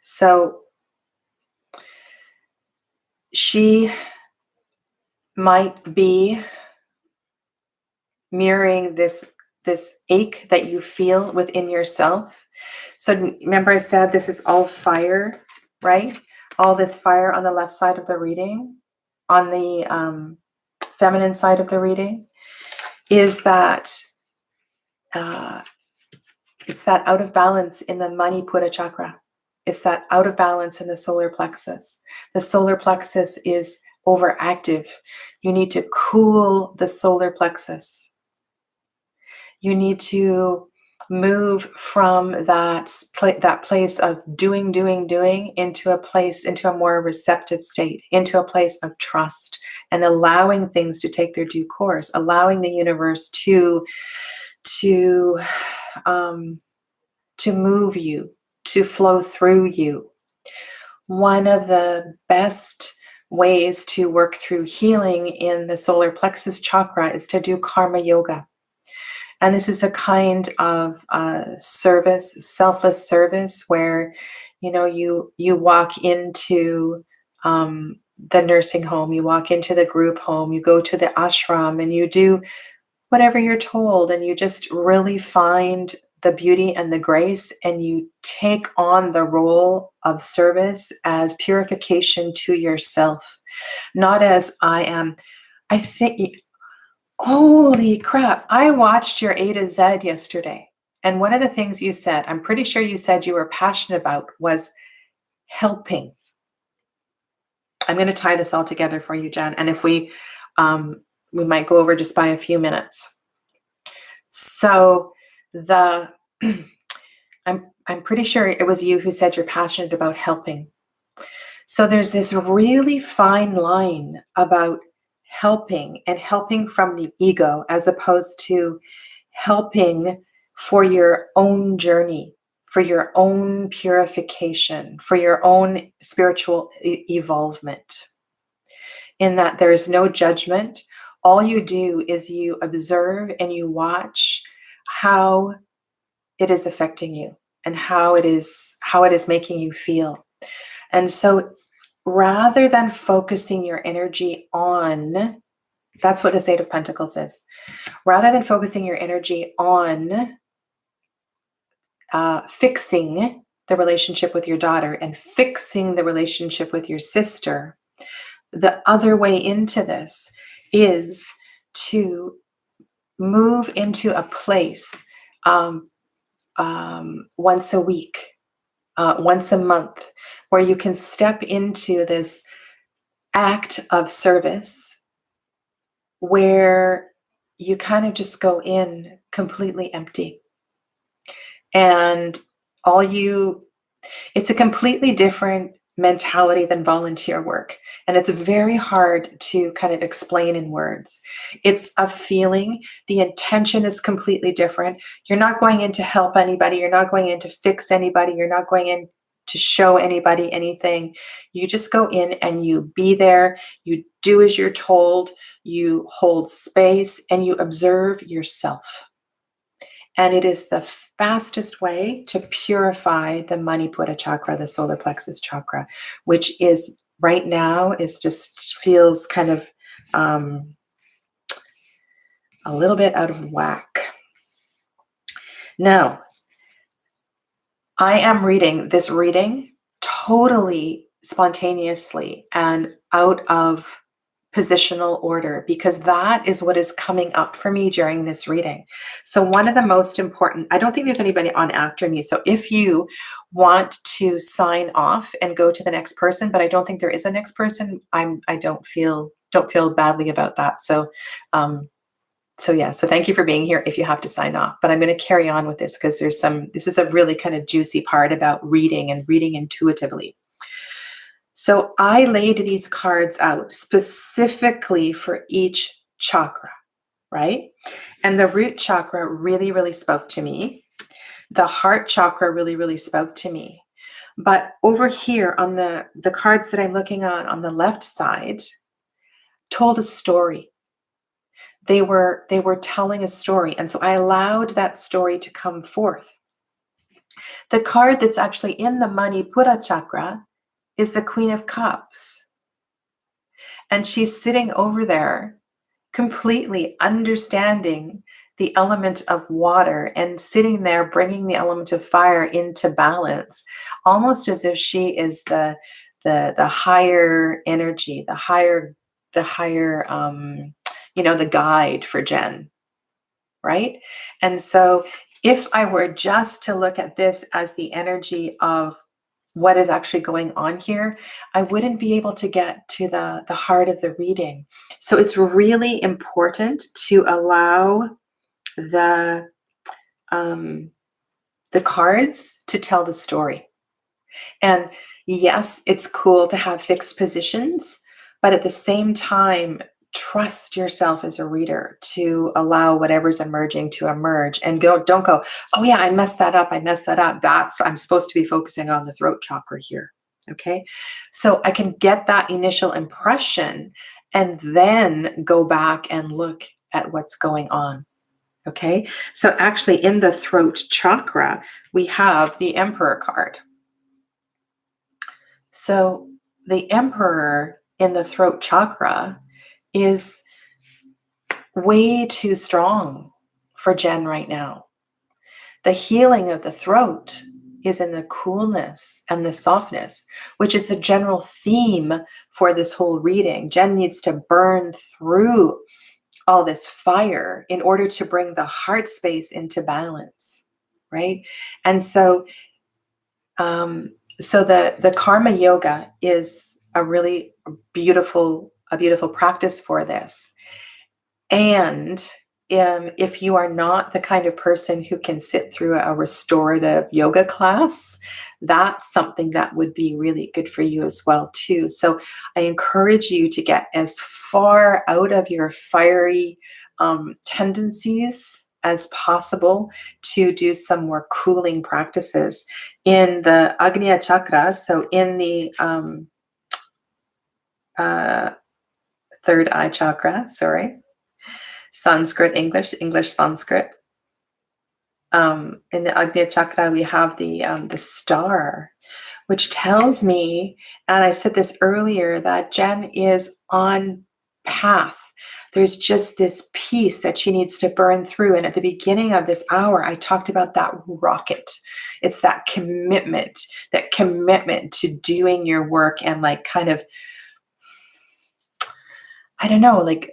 [SPEAKER 1] So she might be mirroring this ache that you feel within yourself. So remember I said this is all fire, right? All this fire on the left side of the reading, on the feminine side of the reading, is that it's that out of balance in the Manipura chakra. It's that out of balance in the solar plexus. The solar plexus is overactive. You need to cool the solar plexus. You need to move from that place of doing into a more receptive state, into a place of trust and allowing things to take their due course, allowing the universe to move you, to flow through you. One of the best ways to work through healing in the solar plexus chakra is to do karma yoga. And this is the kind of service, selfless service, where you walk into the nursing home, you walk into the group home, you go to the ashram, and you do whatever you're told, and you just really find the beauty and the grace, and you take on the role of service as purification to yourself, not as I think. Holy crap. I watched your A to Z yesterday. And one of the things you said, I'm pretty sure you said you were passionate about, was helping. I'm going to tie this all together for you, Jen. And if we might go over just by a few minutes. So I'm pretty sure it was you who said you're passionate about helping. So there's this really fine line about helping, and helping from the ego, as opposed to helping for your own journey, for your own purification, for your own spiritual evolvement. In that there is no judgment. All you do is you observe and you watch how it is affecting you and how it is making you feel. And so rather than focusing your energy on, that's what this Eight of Pentacles is, rather than focusing your energy on fixing the relationship with your daughter and fixing the relationship with your sister, the other way into this is to move into a place once a week, once a month, where you can step into this act of service where you kind of just go in completely empty. And it's a completely different mentality than volunteer work. And it's very hard to kind of explain in words. It's a feeling. The intention is completely different. You're not going in to help anybody. You're not going in to fix anybody. You're not going in to show anybody anything. You just go in and you be there. You do as you're told. You hold space and you observe yourself. And it is the fastest way to purify the Manipura chakra, the solar plexus chakra, which is right now feels kind of a little bit out of whack. Now, I am reading this reading totally spontaneously and out of positional order, because that is what is coming up for me during this reading. So one of the most important, I don't think there's anybody on after me. So if you want to sign off and go to the next person, but I don't think there is a next person, I don't feel badly about that. So thank you for being here if you have to sign off, but I'm going to carry on with this because this is a really kind of juicy part about reading and reading intuitively. So I laid these cards out specifically for each chakra, right? And the root chakra really, really spoke to me. The heart chakra really, really spoke to me. But over here on the cards that I'm looking on the left side, told a story. They were telling a story. And so I allowed that story to come forth. The card that's actually in the Manipura chakra is the Queen of Cups. And she's sitting over there completely understanding the element of water and sitting there bringing the element of fire into balance, almost as if she is the higher energy, the higher the guide for Jen, right? And so if I were just to look at this as the energy of what is actually going on here, I wouldn't be able to get to the heart of the reading. So it's really important to allow the cards to tell the story. And yes, it's cool to have fixed positions, but at the same time, trust yourself as a reader to allow whatever's emerging to emerge, and don't go, oh yeah, I messed that up. I'm supposed to be focusing on the throat chakra here. Okay. So I can get that initial impression and then go back and look at what's going on. Okay. So actually in the throat chakra, we have the Emperor card. So the Emperor in the throat chakra is way too strong for Jen right now. The healing of the throat is in the coolness and the softness, which is the general theme for this whole reading. Jen needs to burn through all this fire in order to bring the heart space into balance, right? And so the karma yoga is a really beautiful practice for this. And if you are not the kind of person who can sit through a restorative yoga class, that's something that would be really good for you as well too. So I encourage you to get as far out of your fiery tendencies as possible to do some more cooling practices in the Agnya chakra. So in the third eye chakra, Sanskrit, English, Sanskrit. In the Agnya chakra, we have the star, which tells me, and I said this earlier, that Jen is on path. There's just this piece that she needs to burn through. And at the beginning of this hour, I talked about that rocket. It's that commitment to doing your work and like kind of I don't know, like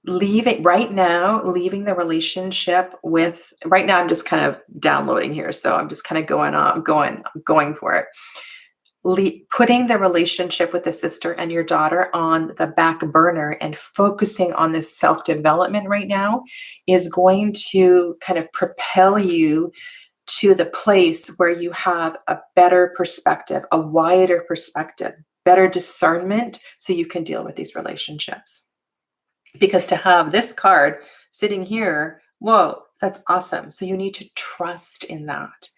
[SPEAKER 1] leaving right now, leaving the relationship with, right now I'm just kind of downloading here. So I'm just kind of going for it. Putting the relationship with the sister and your daughter on the back burner and focusing on this self-development right now is going to kind of propel you to the place where you have a better perspective, a wider perspective, better discernment, so you can deal with these relationships. Because to have this card sitting here, whoa, that's awesome. So you need to trust in that.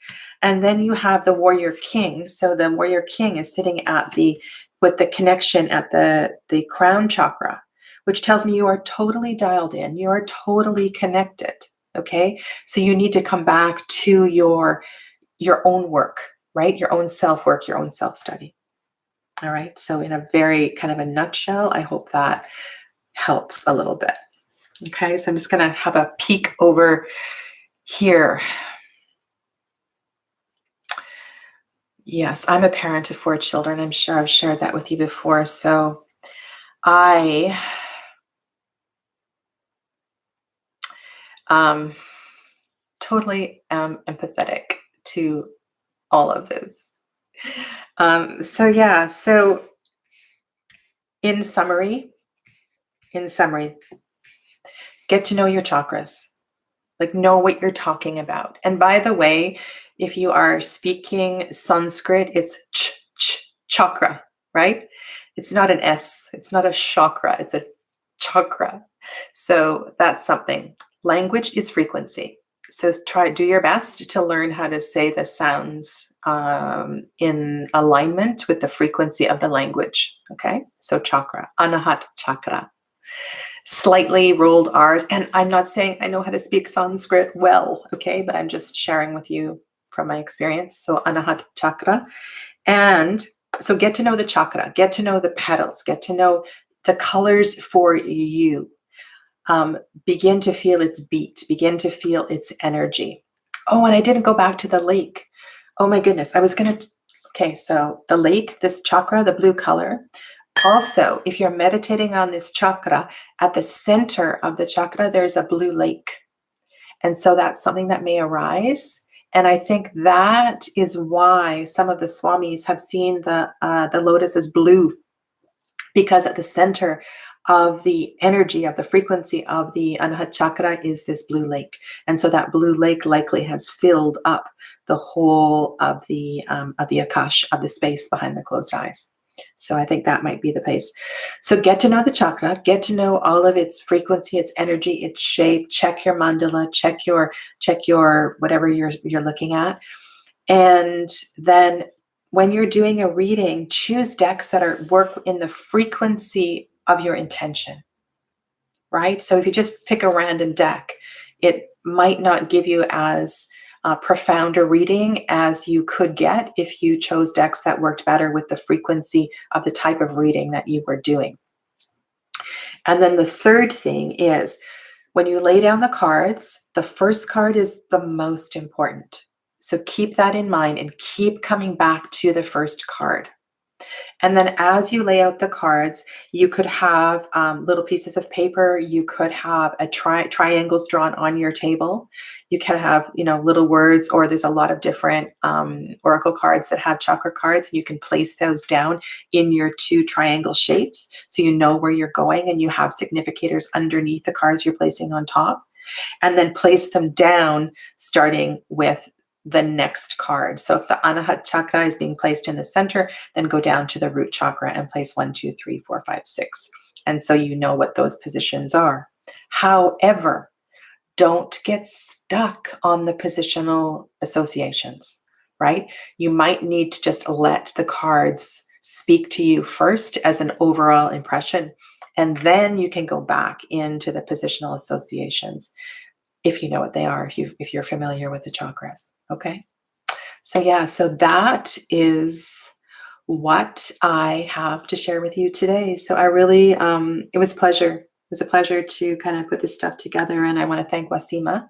[SPEAKER 1] And then you have the Warrior King. So the Warrior King is sitting at with the connection at the crown chakra, which tells me you are totally dialed in. You are totally connected. Okay. So you need to come back to your own work, right? Your own self work, your own self study. All right. So in a very kind of a nutshell, I hope that helps a little bit. Okay. So I'm just going to have a peek over here. Yes, I'm a parent of 4 children. I'm sure I've shared that with you before. So I totally am empathetic to all of this. So yeah, so in summary, get to know your chakras. Like, know what you're talking about. And by the way, if you are speaking Sanskrit, it's chakra, right? It's not an S. It's not a chakra. It's a chakra. So that's something. Language is frequency. So do your best to learn how to say the sounds in alignment with the frequency of the language. Okay. So chakra, anahat chakra. Slightly rolled R's. And I'm not saying I know how to speak Sanskrit well, okay, but I'm just sharing with you from my experience. So anahat chakra. And so get to know the chakra, get to know the petals, get to know the colors for you. Begin to feel its beat, begin to feel its energy. Oh, and I didn't go back to the lake. Oh my goodness. Okay, so the lake, this chakra, the blue color. Also, if you're meditating on this chakra, at the center of the chakra, there's a blue lake. And so that's something that may arise. And I think that is why some of the swamis have seen the lotus as blue, because at the center of the energy, of the frequency of the Anahat chakra is this blue lake. And so that blue lake likely has filled up the whole of the akash, of the space behind the closed eyes. So I think that might be the place. So get to know the chakra, get to know all of its frequency, its energy, its shape. Check your mandala, check your whatever you're looking at. And then when you're doing a reading, choose decks that work in the frequency of your intention, right? So if you just pick a random deck, it might not give you as profound a reading as you could get if you chose decks that worked better with the frequency of the type of reading that you were doing. And then the third thing is, when you lay down the cards, the first card is the most important. So keep that in mind and keep coming back to the first card. And then as you lay out the cards, you could have little pieces of paper. You could have a triangles drawn on your table. You can have, little words, or there's a lot of different oracle cards that have chakra cards, and you can place those down in your 2 triangle shapes, so you know where you're going, and you have significators underneath the cards you're placing on top, and then place them down starting with the next card. So if the Anahat chakra is being placed in the center, then go down to the root chakra and place 1, 2, 3, 4, 5, 6. And so you know what those positions are. However, don't get stuck on the positional associations, right? You might need to just let the cards speak to you first as an overall impression, and then you can go back into the positional associations if you know what they are, if you're familiar with the chakras. Okay. So yeah, so that is what I have to share with you today. So I really, it was a pleasure. It was a pleasure to kind of put this stuff together. And I want to thank Ouassima.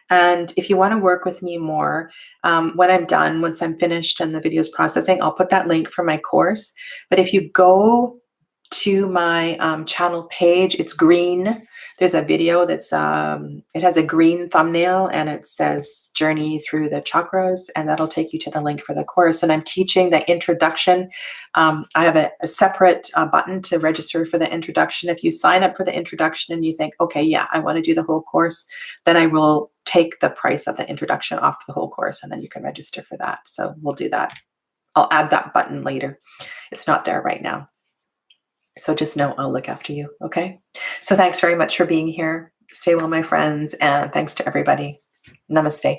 [SPEAKER 1] And if you want to work with me more, when I'm done, once I'm finished and the video's processing, I'll put that link for my course. But if you go to my channel page. It's green. There's a video that's, it has a green thumbnail and it says Journey Through the Chakras, and that'll take you to the link for the course. And I'm teaching the introduction. I have a separate button to register for the introduction. If you sign up for the introduction and you think, okay, yeah, I want to do the whole course, then I will take the price of the introduction off the whole course, and then you can register for that. So we'll do that. I'll add that button later. It's not there right now. So just know I'll look after you, okay? So thanks very much for being here. Stay well, my friends, and thanks to everybody. Namaste.